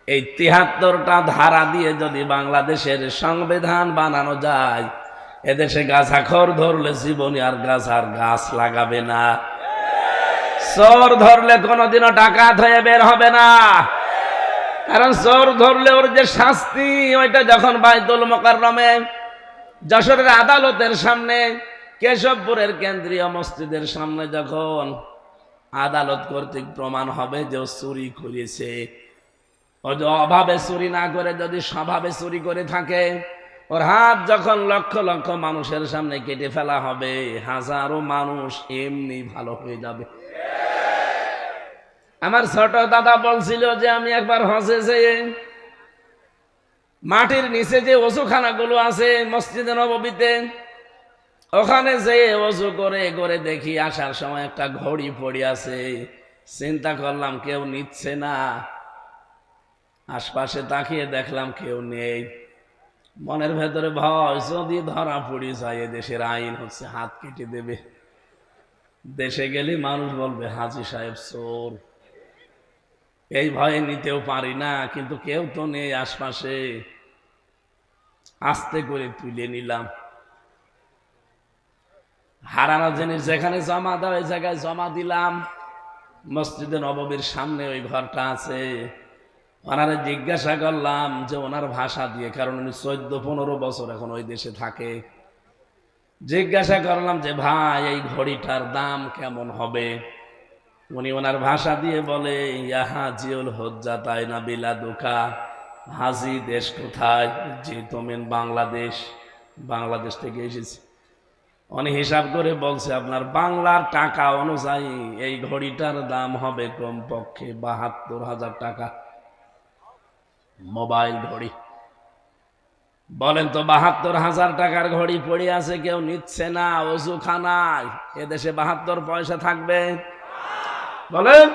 এই 73টা ধারা দিয়ে যদি বাংলাদেশের সংবিধান বানানো যায়, এদেশে গাঁজাখোর ধরলে জীবনে আর গাঁজার গাছ লাগাবে না, চোর ধরলে কোনোদিনও ডাকাত হয়ে বের হবে না। কারণ চোর ধরলে ওর যে শাস্তি, ওইটা যখন বাইতুল মোকাররমে যশোরের আদালতের সামনে, কেশবপুরের কেন্দ্রীয় মসজিদের সামনে যখন আদালত কর্তৃক প্রমাণ হবে যে ও চুরি করেছে, ও যে অভাবে চুরি না করে যদি স্বভাবে চুরি করে থাকে, ওর হাত যখন লক্ষ লক্ষ মানুষের সামনে কেটে ফেলা হবে, হাজারো মানুষ এমনি ভালো হয়ে যাবে। আমার ছোট দাদা বলছিল যে আমি একবার হজে যেয়ে মাটির নিচে যে ওযুখানাগুলো আছে মসজিদে নববীতে, ওখানে যেয়ে ওযু করে করে দেখি আসার সময় একটা ঘড়ি পড়ে আছে। চিন্তা করলাম কেউ নিচ্ছে না, আশপাশে তাকিয়ে দেখলাম কেউ নেই। মনের ভেতরে ভয়, যদি ধরা পড়ে যায় দেশের আইন হচ্ছে হাত কেটে দেবে। দেশে গেলে মানুষ বলবে হাজী সাহেব চোর। এই ভয়ে নিতেও পারি না, কিন্তু কেউ তো নেই আশপাশে। আস্তে করে তুলে নিলাম। হারানো জিনিস যেখানে জমা দেওয়া, ওই জায়গায় জমা দিলাম। মসজিদে নববীর সামনে ওই ঘরটা আছে। ওনারে জিজ্ঞাসা করলাম যে ওনার ভাষা দিয়ে, কারণ উনি 14-15 বছর এখন ওই দেশে থাকে। জিজ্ঞাসা করলাম যে ভাই এই ঘড়িটার দাম কেমন হবে? উনি ওনার ভাষা দিয়ে বলে, ইহা জিউল হজ্জা তাই না বিলাদুকা। হাজি দেশ কোথায়? যে তোমেন বাংলাদেশ, বাংলাদেশ থেকে এসেছি। উনি হিসাব করে বলছে আপনার বাংলার টাকা অনুযায়ী এই ঘড়িটার দাম হবে কমপক্ষে 72,000 টাকা। মোবাইল ঘড়ি। বলেন তো 72,000 টাকার ঘড়ি পড়ে আছে, কেউ নিচ্ছে না, ওযুখানায়। এদেশে 72 পয়সা থাকবে? বলেন।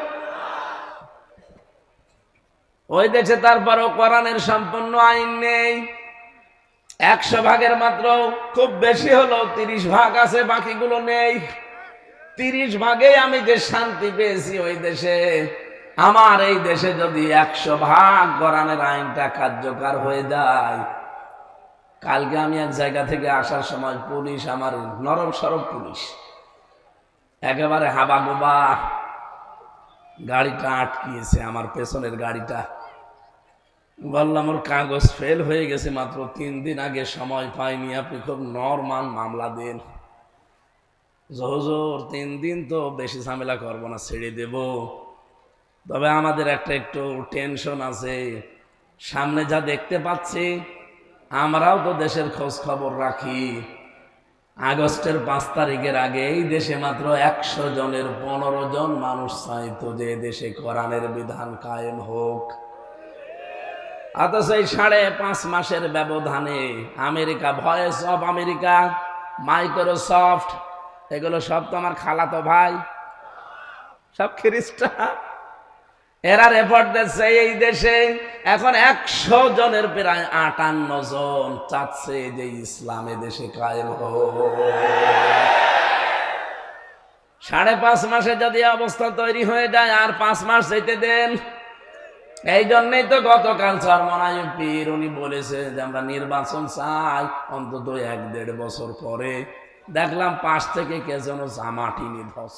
ওই দেশে তারপরও কোরআনের সম্পূর্ণ আইন নেই। 100 ভাগের মাত্র খুব বেশি হলো 30 ভাগ আছে, বাকিগুলো নেই। 30 ভাগেই আমি যে শান্তি পেয়েছি ওই দেশে, আমার এই দেশে যদি 100 ভাগ কোরআনের আইনটা কার্যকর হয়ে যায়। কালকে আমি এক জায়গা থেকে আসার সময় পুলিশ, আমার নরম সরব পুলিশ, একেবারে হাবাগোবা গাড়িটা আটকিয়েছে, আমার পেছনের গাড়িটা। বললাম ওর কাগজ ফেল হয়ে গেছে, মাত্র 3 দিন আগে, সময় পাইনি, আপনি খুব নরমাল মামলা দেন। হুজুর 3 দিন তো বেশি ঝামেলা করবো না, ছেড়ে দেব। তবে আমাদের একটা একটু টেনশন আছে, সামনে যা দেখতে পাচ্ছি, আমরাও তো দেশের খোঁজ খবর রাখি। আগস্টের 5 তারিখের আগে এই দেশে মাত্র 100 জনের 15 জন মানুষ চাইতো যে দেশে কোরআনের বিধান কায়েম হোক। অথচ এই 5.5 মাসের ব্যবধানে America, voice of America, Microsoft, এগুলো সব তো আমার খালাতো ভাই, সব খ্রিস্টান। এরা রেপোর্ট দিচ্ছে এই দেশে এখন 100 জনের প্রায় 58 জন চাচ্ছে যে ইসলামে দেশে কায়েম হোক। 5.5 মাসে যদি অবস্থা তৈরি হয়ে যায়, আর 5 মাস যেতে দেন। এই জন্যই তো গতকাল চরমনাই পীর উনি বলেছে যে আমরা নির্বাচন চাই অন্তত 1-1.5 বছর পরে। দেখলাম পাশ থেকে কে যেন জামাটি নিধস।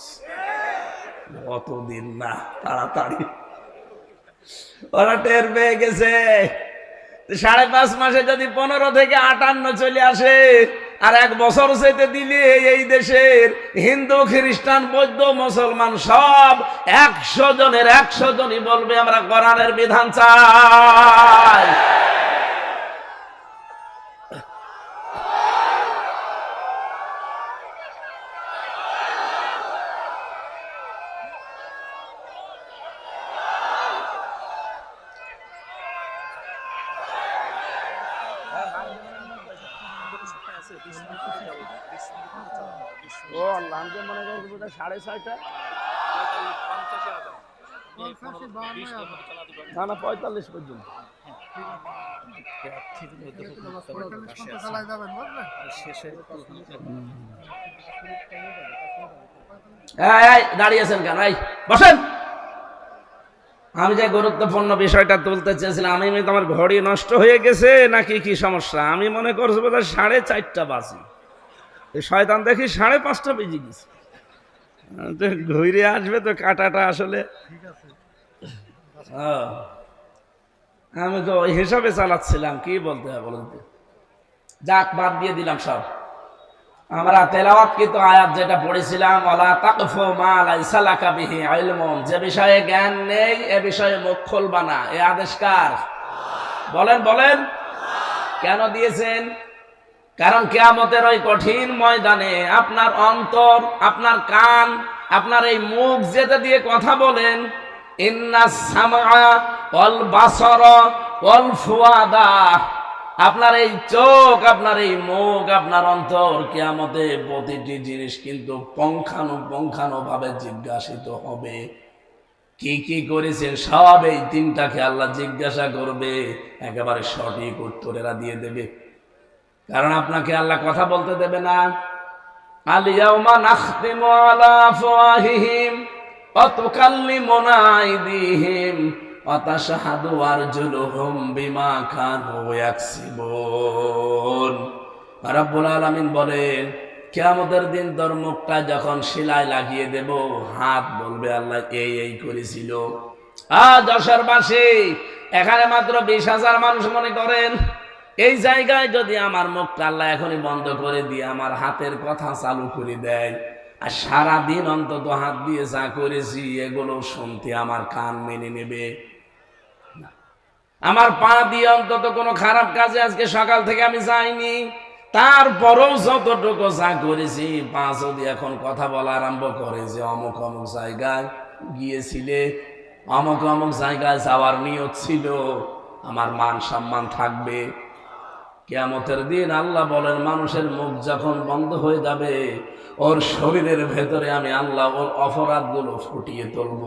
অতদিন না, তাড়াতাড়ি ওরা টের পেয়ে গেছে। 5.5 মাসে যদি 15 থেকে 58 চলে আসে, আর 1 বছর যেতে দিলে এই দেশের হিন্দু, খ্রিস্টান, বৌদ্ধ, মুসলমান সব 100 জনের 100 জনই বলবে আমরা কোরআনের বিধান চাই। ও আল্লাহ, আমি মনে করি 6:30। না না, 45 পর্যন্ত। দাঁড়িয়েছেন কেন? বসেন। আমি যে গুরুত্বপূর্ণ বিষয়টা তুলতে চেয়েছিলাম, আমি তোমার ঘড়ি নষ্ট হয়ে গেছে নাকি কি সমস্যা? আমি মনে করছি বোধহয় 4:30 বাজে, শয়তান দেখি 5:30 বেজে গেছে। ঘুরে আসবে তো কাটাটা আসলে। আমি তো ওই হিসাবে চালাচ্ছিলাম, কি বলতে হবে বলুন তো। যাক, বাদ দিয়ে দিলাম সব। আমরা তেলাওয়াতকৃত আয়াত যেটা পড়েছিলাম, ওয়ালা তাকফু মা লাইসা লাকা বিহি ইলমুন, যে বিষয়ে জ্ঞান নেই এ বিষয়ে মুখ খুলবা না, এ আদেশ কার? বলেন বলেন। কেন দিয়েছেন? কারণ কিয়ামতের ওই কঠিন ময়দানে আপনার অন্তর, আপনার কান, আপনার এই মুখ যেটা দিয়ে কথা বলেন, ইন্নাস সামআ ওয়াল বাসারা ওয়াল ফুয়াদা, আপনার এই চোখ, আপনার এই মুখ, আপনার অন্তর, কিয়ামতে প্রতিটি জিনিস কিন্তু পুঙ্খানুপুঙ্খানু ভাবে জিজ্ঞাসিত হবে। কি কি করেছেন সব এই 3টাকে আল্লাহ জিজ্ঞাসা করবে, একেবারে সঠিক উত্তর এরা দিয়ে দেবে। কারণ আপনাকে আল্লাহ কথা বলতে দেবে না। আল ইয়াউমা নাখতিমু আলা আফওয়াহিহিম ওয়া তুকাল্লিমুনা আইদিহিম ওয়া তাশহাদু আরজুলুহুম বিমা কানু ইয়াকসিবুন। রাব্বুল আলামিন বলেন, কিয়ামতের দিন তোর মুখটা যখন শিলায় লাগিয়ে দেব, হাত বলবে আল্লাহ এই এই করেছিল। যশোরবাসী, এখানে মাত্র 20,000 মানুষ মনে করেন, এই জায়গায় যদি আমার মুখটা আল্লাহ এখনই বন্ধ করে দিয়ে আমার হাতের কথা চালু করে দেয়, আর সারাদিন অন্তত হাত দিয়ে যা করেছি এগুলো শুনতে আমার কান মেনে নেবে? আমার পা দিয়ে অন্তত কোনো খারাপ কাজে আজকে সকাল থেকে আমি যাইনি, তারপরেও যতটুকু যা করেছি, পা যদি এখন কথা বলা আরম্ভ করে যে অমুক অমুক জায়গায় গিয়েছিলে, অমুক অমুক জায়গায় যাওয়ার নিয়ত ছিল, আমার মান সম্মান থাকবে। কিয়ামতের দিন আল্লাহ বলেন, মানুষের মুখ যখন বন্ধ হয়ে যাবে, ওর শরীরের ভেতরে আমি আল্লাহ ওর অপরাধগুলো ফুটিয়ে তুলব।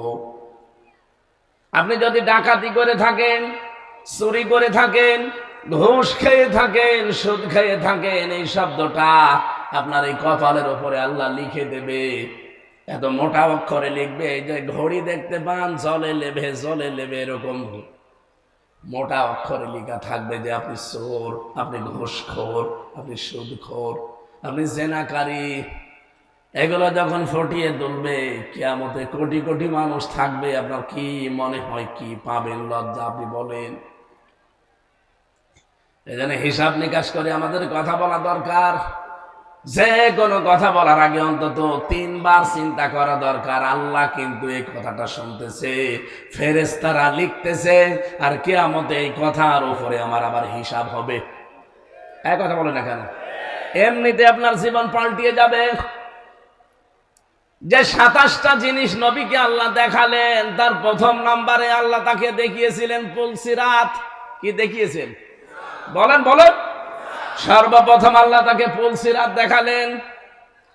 আপনি যদি ডাকাতি করে থাকেন, চুরি করে থাকেন, ঘুষ খেয়ে থাকেন, সুদ খেয়ে থাকেন, এই শব্দটা আপনার এই কপালের উপরে আল্লাহ লিখে দেবে। এত মোটা অক্ষরে লিখবে, এই যে ঘড়ি দেখতে পান জলে লেবে জলে লেবে, এরকম মোটা অক্ষরে লেখা থাকবে যে আপনি চোর, আপনি ঘুষখোর, আপনি সুদখোর, আপনি জেনাকারী। এগুলো যখন ফুটিয়ে তুলবে, কিয়ামতে কোটি কোটি মানুষ থাকবে, আপনার কি মনে হয় কি পাবেন? লজ্জা আপনি বলেন। এজন্য হিসাব নিকাশ করে আমাদের কথা বলা দরকার। যে কোনো কথা বলার আগে অন্তত 3 বার চিন্তা করা দরকার। আল্লাহ কিন্তু এই কথাটা শুনতেছে, ফেরেশতারা লিখতেছে, আর কিয়ামতে এই কথার উপরে আমার আবার হিসাব হবে। এই কথা বলে না কেন? এমনিতে আপনার জীবন পাল্টিয়ে যাবে। যে 27টা জিনিস নবীকে আল্লাহ দেখালেন, তার প্রথম নম্বরে আল্লাহ তাকে দেখিয়েছিলেন পুলসিরাত। কি দেখিয়েছেন? বলেন বলেন। সর্বপ্রথম আল্লাহ তাকে পুলসিরাত দেখালেন।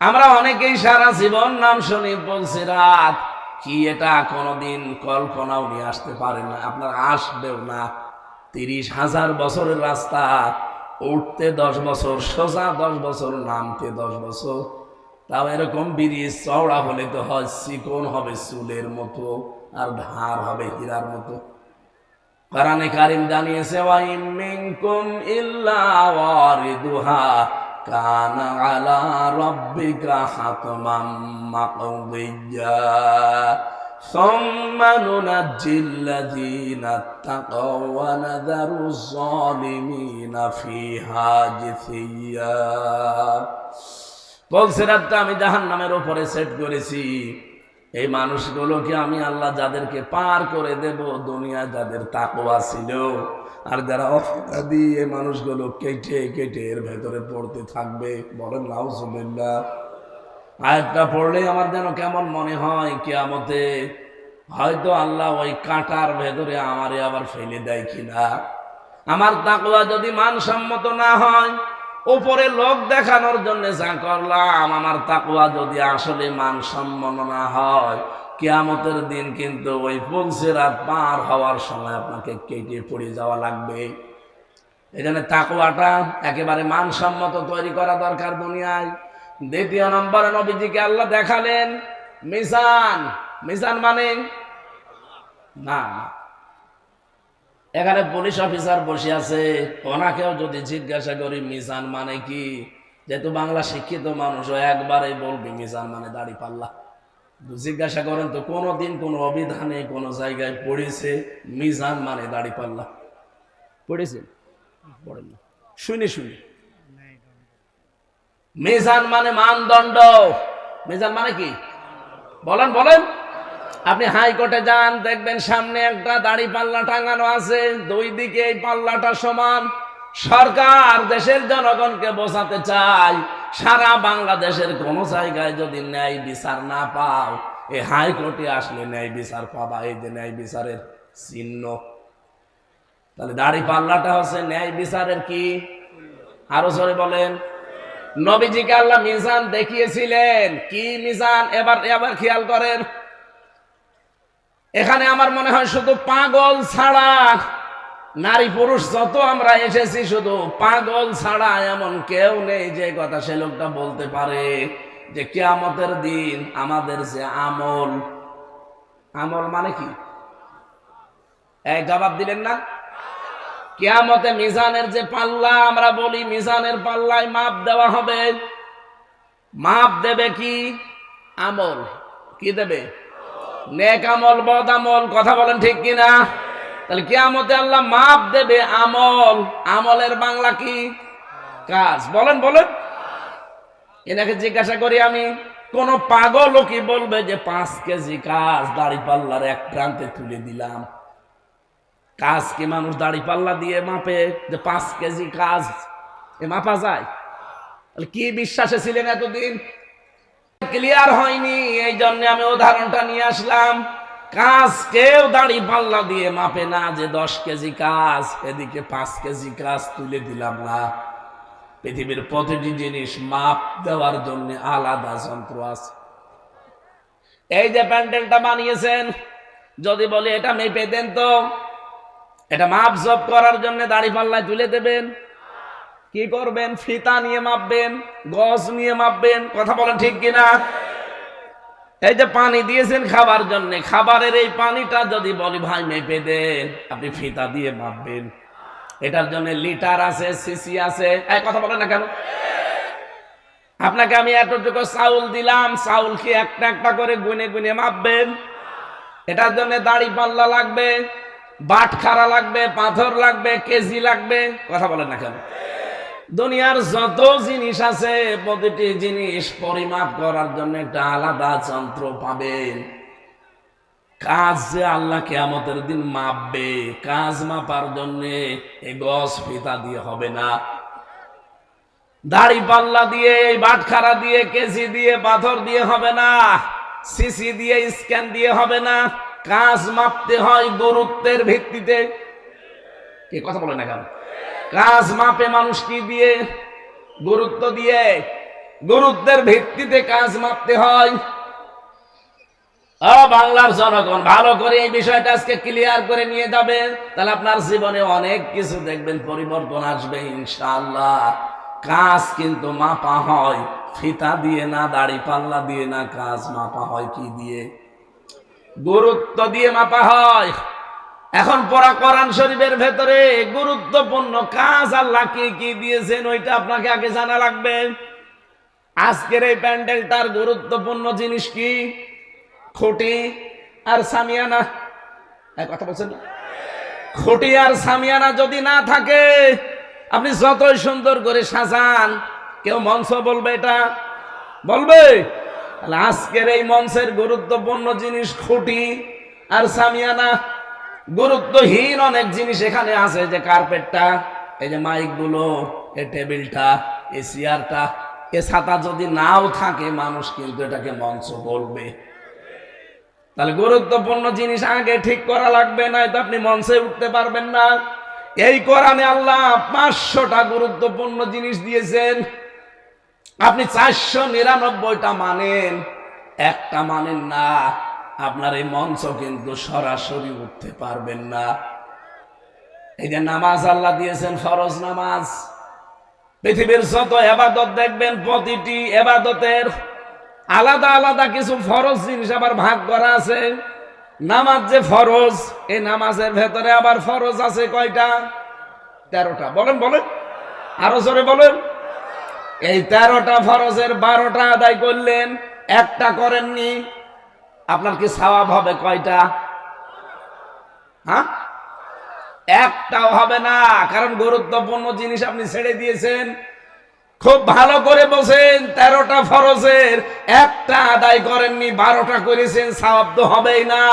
আমরা অনেকেই সারা জীবন নাম শুনি পুলসিরাত, কি এটা কোনোদিন কল্পনাও নিয়ে আসতে পারে না, আপনার আসবেও না। 30,000 বছরের রাস্তা, উঠতে 10 বছর, সোজা 10 বছর, নামতে 10 বছর। তাও এরকম ব্রিজ চওড়া হলে তো হয়, চিকন হবে চুলের মতো, আর ধার হবে হীরার মতো। কোরআনে কারীম জানিয়েছে, ওয়া ইন মিনকুম ইল্লা ওয়ারিদুহা কানা আলা রাব্বিকা হাতমান মাকদিয়্যা সুম্মা নুনাজ্জিল্লাযীনা তাকাও ওয়া নাযারুজ যালিমিনা ফিহা জিসিয়্যা। পুলসিরাতটা আমি জাহান্নামের উপরে সেট করেছি। এই মানুষগুলোকে আমি আল্লাহ যাদেরকে পার করে দেব, দুনিয়া যাদের তাকওয়া ছিল, আর যারা অপরাধী এই মানুষগুলো কেটে কেটে এর ভেতরে পড়তে থাকবে। বলেন নাউজুবিল্লাহ। আয়াতটা পড়লেই আমার যেন কেমন মনে হয়, কিয়ামতে হয়তো আল্লাহ ওই কাঁটার ভেতরে আমারে আবার ফেলে দেয় কিনা। আমার তাকওয়া যদি মানসম্মত না হয়, উপরে লোক দেখানোর জন্য যা করলাম, আমার তাকওয়া যদি আসলে মানসম্মত না হয়, কিয়ামতের দিন কিন্তু ওই পুলসিরাত পার হওয়ার সময় আপনাকে কেটে পড়ে যাওয়া লাগবে। এই জন্য তাকওয়াটা একেবারে মানসম্মত তৈরি করা দরকার দুনিয়ায়। দ্বিতীয় নম্বরে নবীজিকে আল্লাহ দেখালেন মিজান। মিজান মানে না, এখানে পুলিশ অফিসার বসে আছে, ওনাকেও যদি জিজ্ঞাসা করি মিজান মানে কি, যেহেতু বাংলা শিক্ষিত মানুষ, একবারেই বলবি মিজান মানে দাড়ি পাল্লা। জিজ্ঞাসা করেন তো কোনোদিন কোন অভিধানে কোন জায়গায় পড়েছে মিজান মানে দাড়ি পাল্লা? পড়েছে? পড়েন না, শুনে শুনে। মিজান মানে মানদণ্ড। মিজান মানে কি বলেন বলেন। আপনি হাইকোর্টে যান, দেখবেন সামনে একটা দাড়ি পাল্লা টাঙানো আছে, দুই দিকে এই পাল্লাটা সমান। সরকার দেশের জনগণকে বোঝাতে চায়, সারা বাংলাদেশের কোন জায়গায় যদি ন্যায় বিচার না পাও, এই হাইকোর্টে আসলে ন্যায় বিচার পাবা। এই যে ন্যায় বিচারের চিহ্ন, তাহলে দাড়ি পাল্লাটা হচ্ছে ন্যায় বিচারের কি? আরো জোরে বলেন। নবীজিকে আল্লাহ মিজান দেখিয়েছিলেন। কি মিজান? এবার এবার খেয়াল করেন, এখানে আমার মনে হয় শুধু পাগল ছাড়া, নারী পুরুষ যত আমরা এসেছি, শুধু পাগল ছাড়া এমন কেউ নেই যে কথা সে লোকটা বলতে পারে যে কিয়ামতের দিন আমাদের যে আমল, আমল মানে কি? এই জবাব দিলেন না? কিয়ামতে মিজানের যে পাল্লা আমরা বলি, মিজানের পাল্লায় মাপ দেওয়া হবে। মাপ দেবে কি? আমল। কি দেবে? নেক আমল, বদ আমল। কথা বলেন ঠিক কিনা? তাহলে কিয়ামতে আল্লাহ মাপ দেবে আমল। আমলের বাংলা কি? কাজ। বলেন বলেন। এনাকে জিজ্ঞাসা করি আমি, কোন পাগলও কি বলবে যে 5 কেজি কাজ দাড়ি পাল্লার এক প্রান্তে তুলে দিলাম? কাজ কি মানুষ দাড়ি পাল্লা দিয়ে মাপে যে 5 কেজি কাজ এ মাপা যায়? তাহলে কি বিশ্বাসে ছিলেন এতদিন? ক্লিয়ার হয়নি, এই জন্য আমি উদাহরণটা নিয়ে আসলাম। কাজ কেউ দাড়ি পাল্লা দিয়ে মাপে না যে 10 কেজি কাজ, এদিকে 5 কেজি কাজ তুলে দিলাম না। পৃথিবীর প্রতিটি জিনিস মাপ দেওয়ার জন্য আলাদা যন্ত্র আছে। এই যে প্যান্ডেলটা বানিয়েছেন, যদি বলি এটা মেপে দেন তো, এটা মাপ জপ করার জন্য দাড়ি পাল্লায় তুলে দেবেন? কি করবেন? ফিতা নিয়ে মাপবেন, গজ নিয়ে মাপবেন। কথা বলেন ঠিক কিনা? এই যে পানি দিয়েছেন খাবার জন্য, খাবারের এই পানিটা যদি বলি ভাই মেপে দেন, আপনি ফিতা দিয়ে মাপবেন। এটার জন্য লিটার আছে, সিসি আছে। এই কথা বলেন না কেন? আপনাকে আমি এতটুকু চাউল দিলাম, চাউল কি একটা একটা করে গুনে গুনে মাপবেন? এটার জন্য দাড়ি পাল্লা লাগবে, বাটখারা লাগবে, পাথর লাগবে, কেজি লাগবে। কথা বলেন না কেন? দুনিয়ার যত জিনিস আছে, প্রতিটি জিনিস পরিমাপ করার জন্য একটা আলাদা যন্ত্র পাবেন। কাজ যে আল্লাহ কিয়ামতের দিন মাপবে, কাজ মাপার জন্য এই গজ ফিতা দিয়ে হবে না, দাড়ি পাল্লা দিয়ে, বাটখারা দিয়ে, কেজি দিয়ে, পাথর দিয়ে হবে না, সিসি দিয়ে, স্ক্যান দিয়ে হবে না। কাজ মাপতে হয় গুরুত্বের ভিত্তিতে। কি কথা বলে না কেন? কাজ মাপে মানুষ কি দিয়ে? গুরুত্ব দিয়ে। গুরুত্বের ভিত্তিতে কাজ মাপতে হয়। বাংলার জনগণ ভালো করে এই বিষয়টা আজকে ক্লিয়ার করে নিয়ে যাবে, তাহলে আপনার জীবনে অনেক কিছু দেখবেন পরিবর্তন আসবে ইনশাআল্লাহ। কাজ কিন্তু মাপা হয় ফিতা দিয়ে না, দাড়ি পাল্লা দিয়ে না। কাজ মাপা হয় কি দিয়ে? গুরুত্ব দিয়ে মাপা হয়। এখন পড়া কোরআন শরীফের ভেতরে গুরুত্বপূর্ণ কাজ আল্লাহ কি কি দিয়েছেন ওইটা আপনাকে আগে জানা লাগবে। আজকের এই প্যান্ডেলটার গুরুত্বপূর্ণ জিনিস কি? খুঁটি আর সামিয়ানা। কথা বলছেন না? খুঁটি আর সামিয়ানা যদি না থাকে, আপনি যতই সুন্দর করে সাজান, কেউ মঞ্চ বলবে এটা বলবে? আজকের এই মঞ্চের গুরুত্বপূর্ণ জিনিস খুঁটি আর সামিয়ানা। গুরুত্বহীন অনেক জিনিস এখানে আছে, যে কার্পেটটা, এই যে মাইক গুলো, এই টেবিলটা, এই চেয়ারটা, এ ছাতা যদি নাও থাকে মানুষ কিন্তু এটাকে মঞ্চ বলবে। তাহলে গুরুত্বপূর্ণ জিনিস আগে ঠিক করা লাগবে, না তো আপনি মঞ্চে উঠতে পারবেন না। এই কোরআনে আল্লাহ 500টা গুরুত্বপূর্ণ জিনিস দিয়েছেন। আপনি 499টা মানেন, একটা মানেন না, আপনার এই মঞ্চ কিন্তু সরাসরি উঠতে পারবেন না। এই যে নামাজ আল্লাহ দিয়েছেন, ফরজ নামাজ। পৃথিবীর যত ইবাদত দেখবেন, প্রতিটি ইবাদতের আলাদা আলাদা কিছু ফরজ জিনিস আবার ভাগ করা আছে। নামাজ যে ফরজ, এই নামাজের ভেতরে আবার ফরজ আছে কয়টা? 13টা। বলেন বলেন, আরো জোরে বলেন। এই 13টা ফরজের 12টা আদায় করলেন, একটা করেননি, আপনার কি সওয়াব হবে কয়টা? হ্যাঁ, একটাও হবে না, কারণ গুরুত্বপূর্ণ জিনিস আপনি ছেড়ে দিয়েছেন। খুব ভালো করে বসেন, 13টা ফরজের একটা আদায় করেননি, 12টা করেছেন, সওয়াব তো হবেই না,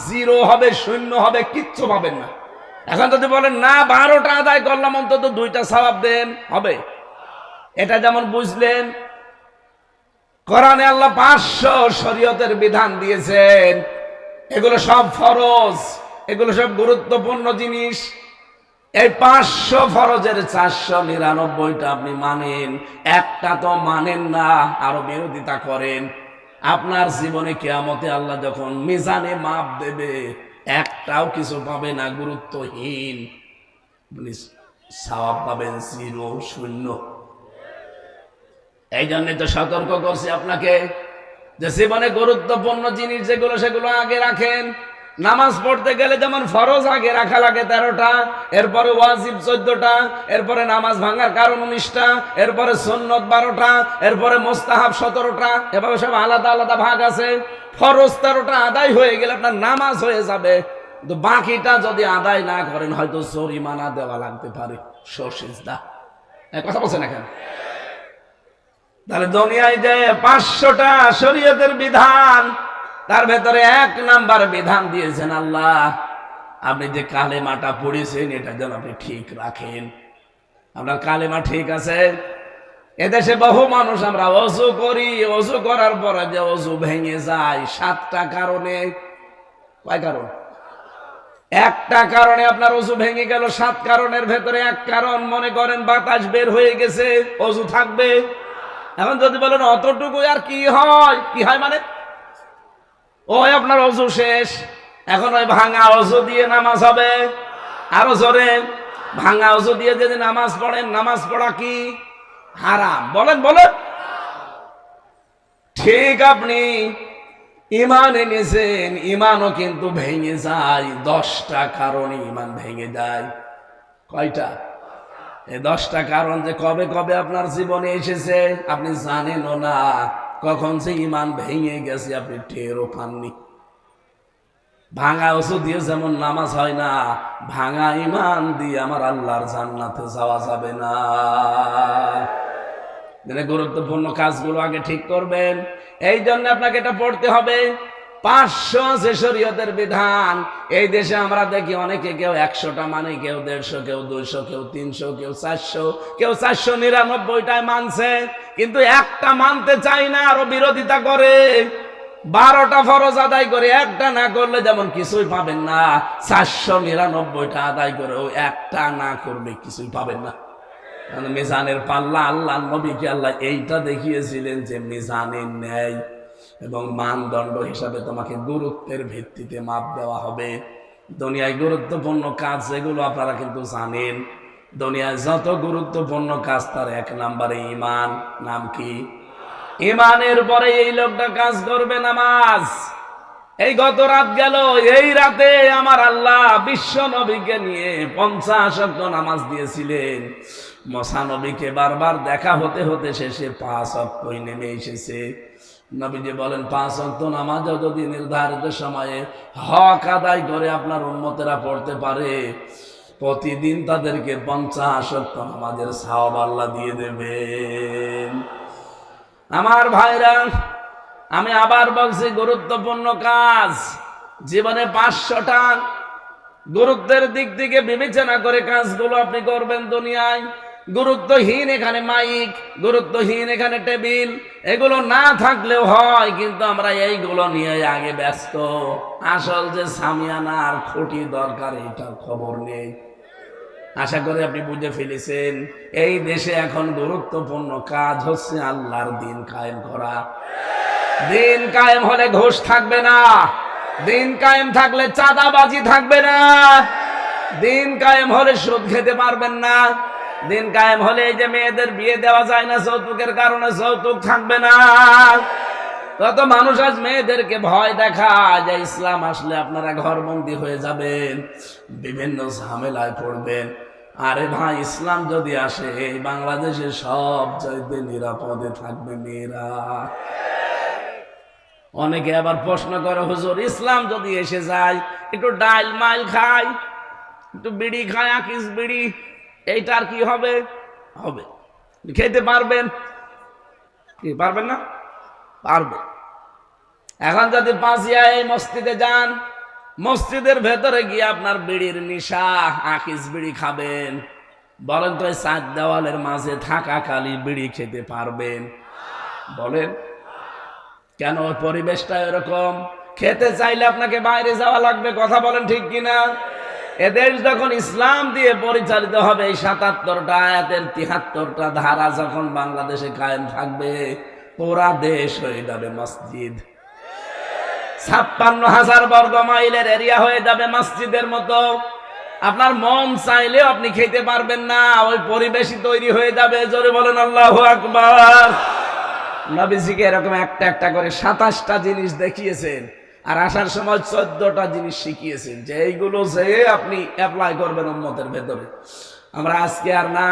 জিরো হবে, শূন্য হবে, কিচ্ছু পাবেন না। এখন যদি বলেন না 12টা আদায় করলাম, অন্তত 2টা সওয়াব দেন, হবে? এটা যেমন বুঝলেন, কোরআনে আল্লাহ 500 শরীয়তের বিধান দিয়েছেন, এগুলো সব ফরজ, এগুলো সব গুরুত্বপূর্ণ জিনিস। এই 500 ফরজের 499টা আপনি মানেন, একটা তো মানেন না, আরো বিরোধিতা করেন। আপনার জীবনে কিয়ামতে আল্লাহ যখন মিজানে মাপ দেবে, একটাও কিছু পাবে না, গুরুত্বহীন। আপনি সওয়াব পাবেন জিরো, শূন্য। এই জন্য তো সতর্ক করছি আপনাকে, যে জীবনে গুরুত্বপূর্ণ জিনিস যেগুলো, সেগুলো আগে রাখেন। নামাজ পড়তে গেলে যেমন ফরজ আগে রাখা লাগে 13টা, এরপরে ওয়াজিব 14টা, এরপরে নামাজ ভাঙার কারণ 19টা, এরপরে সুন্নত 12টা, এরপরে মুস্তাহাব 17টা, এভাবে সব আলাদা আলাদা ভাগ আছে। ফরজ 13টা আদায় হয়ে গেলে আপনার নামাজ হয়ে যাবে, কিন্তু বাকিটা যদি আদায় না করেন হয়তো জরিমানা দেওয়া লাগতে পারে, সশিজদা। কথা বলছেন না কেন? তাহলে দুনিয়ায় যে 500টা শরীয়তের বিধান, তার ভেতরে 1 নাম্বার বিধান দিয়েছেন আল্লাহ, আপনি যে কালেমাটা পড়েছেন এটা যেন আপনি ঠিক রাখেন। আপনার কালেমা ঠিক আছে? এদেশে বহু মানুষ আমরা ওযু করি, ওযু করার পরে যে ওযু ভেঙে যায় 7টা কারণে। কয় কারণ? একটা কারণে আপনার ওযু ভেঙে গেল। 7 কারণের ভেতরে 1 কারণ, মনে করেন বাতাস বের হয়ে গেছে, ওযু থাকবে। এখন যদি বলেন অতটুকু আর কি হয়, কি হয় মানে ওই আপনার ওযু শেষ, এখন ওই ভাঙা ওযু দিয়ে নামাজ হবে। আরো জোরে, ভাঙা ওযু দিয়ে যদি নামাজ পড়েন, নামাজ পড়া কি হারাম? বলেন বলেন। ঠিক, আপনি ঈমান এনেছেন, ঈমানও কিন্তু ভেঙে যায়। 10টা কারণে ঈমান ভেঙে যায়। কয়টা? এই 10টা কারণ যে কবে কবে আপনার জীবনে এসেছে আপনি জানেনও না, কখন যে ঈমান ভেঙে গেছে আপনি টেরও পাননি। ভাঙা ওযু দিয়ে যেমন নামাজ হয় না, ভাঙা ঈমান দিয়ে আমার আল্লাহর জান্নাতে যাওয়া যাবে না। গুরুত্বপূর্ণ কাজগুলো আগে ঠিক করবেন। এই জন্য আপনাকে এটা পড়তে হবে। 500 আছে শরীয়তের বিধান। এই দেশে আমরা দেখি অনেকে, কেউ 100টা মানে, কেউ 150, কেউ 200, কেউ 300, কেউ 400, কেউ 499টায় মানছে, কিন্তু একটা মানতে চাই না, আরো বিরোধিতা করে। 12টা ফরজ আদায় করে একটা না করলে যেমন কিছুই পাবেন না, 499টা আদায় করেও একটা না করলে কিছুই পাবেন না। মিজানের পাল্লা, আল্লাহ নবীকে আল্লাহ এইটা দেখিয়েছিলেন যে মিজানের ন্যায় এবং মানদণ্ড হিসাবে তোমাকে গুরুত্বের ভিত্তিতে মাপ দেওয়া হবে। দুনিয়ায় গুরুত্বপূর্ণ কাজ যেগুলো আপনারা কিন্তু জানেন, দুনিয়ায় যত গুরুত্বপূর্ণ কাজ তার 1 নম্বরে ঈমান। নাম কি? ঈমানের পরে এই লোকটা কাজ করবে নামাজ। এই গত রাত গেল, এই রাতে আমার আল্লাহ বিশ্ব নবীকে নিয়ে 50 ওয়াক্ত নামাজ দিয়েছিলেন। মসা নবীকে বারবার দেখা হতে হতে শেষে 5 ওয়াক্তই নেমে এসেছে। নবীজি বলেন 5 ওয়াক্ত নামাজও যদি নির্ধারিত সময়ে হক আদায় করে আপনার উম্মতেরা পড়তে পারে, প্রতিদিন তাদেরকে 50 ওয়াক্ত নামাজের সওয়াব আল্লাহ দিয়ে দেবেন। আমার ভাইরা, আমি আবার বলছি, গুরুত্বপূর্ণ কাজ জীবনে 500টা গুরুত্বের দিক থেকে বিবেচনা করে কাজগুলো আপনি করবেন। দুনিয়ায় গুরুত্বহীন এখানে মাইক, গুরুত্বহীন এখানে টেবিল, এগুলো না থাকলেও হয়, কিন্তু আমরা এইগুলো নিয়ে আগে ব্যস্ত। আসল যে সামিয়ানার খুঁটি দরকার এটার খবর নেই। আশা করি আপনি বুঝে ফেলেছেন। এই দেশে এখন গুরুত্বপূর্ণ কাজ হচ্ছে আল্লাহর দিন কায়েম করা। দিন কায়েম হলে ঘুষ থাকবে না, দিন কায়েম থাকলে চাঁদাবাজি থাকবে না, দিন কায়েম হলে সুদ খেতে পারবেন না, দিন কায়েম হলে এই যে মেয়েদের বিয়ে দেওয়া যায় না যৌতুকের কারণে, যৌতুক থাকবে না। কত মানুষ আজ মেয়েদেরকে ভয় দেখায় যে ইসলাম আসলে আপনারা ঘরবন্দি হয়ে যাবেন, বিভিন্ন ঝামেলায় পড়বেন। আরে ভাই, ইসলাম যদি আসে এই বাংলাদেশে সব চাইতে নিরাপদে থাকবে মেয়েরা। অনেকে আবার প্রশ্ন করে, হুজুর ইসলাম যদি এসে যায়, একটু ডাইল মাইল খাই, একটু বিড়ি খায়, আকিস বিড়ি, এইটার কি হবে? হবে, খেতে পারবেন কি পারবেন না? পারবে। এখন যদি পাঁচিয়া এই মসজিদে যান, মসজিদের ভেতরে গিয়ে আপনার বিড়ির নিশা, আকিস বিড়ি খাবেন, বলেন তো এই 4 দেওয়ালের মাঝে থাকাকালী বিড়ি খেতে পারবেন? বলেন কেন? পরিবেশটা এরকম। খেতে চাইলে আপনাকে বাইরে যাওয়া লাগবে। কথা বলেন ঠিক কিনা? এদেশ যখন ইসলাম দিয়ে পরিচালিত হবে, এই 77টা আয়াতের 73টা ধারা যখন বাংলাদেশে কায়েম থাকবে, পুরা দেশ হয়ে যাবে মসজিদ। 56,000 বর্গ মাইলের এরিয়া হয়ে যাবে মসজিদের মতো। আপনার মন চাইলেও আপনি খেতে পারবেন না, ওই পরিবেশই তৈরি হয়ে যাবে। জোরে বলেন আল্লাহু আকবার। নবীজিকে এরকম একটা একটা করে 27টা জিনিস দেখিয়েছেন, আর আসার সময় 14টা জিনিস শিখিয়েছেন যে এইগুলো যে আপনি অ্যাপ্লাই করবেন উম্মতের ভেতরে। আমরা আজকে আর না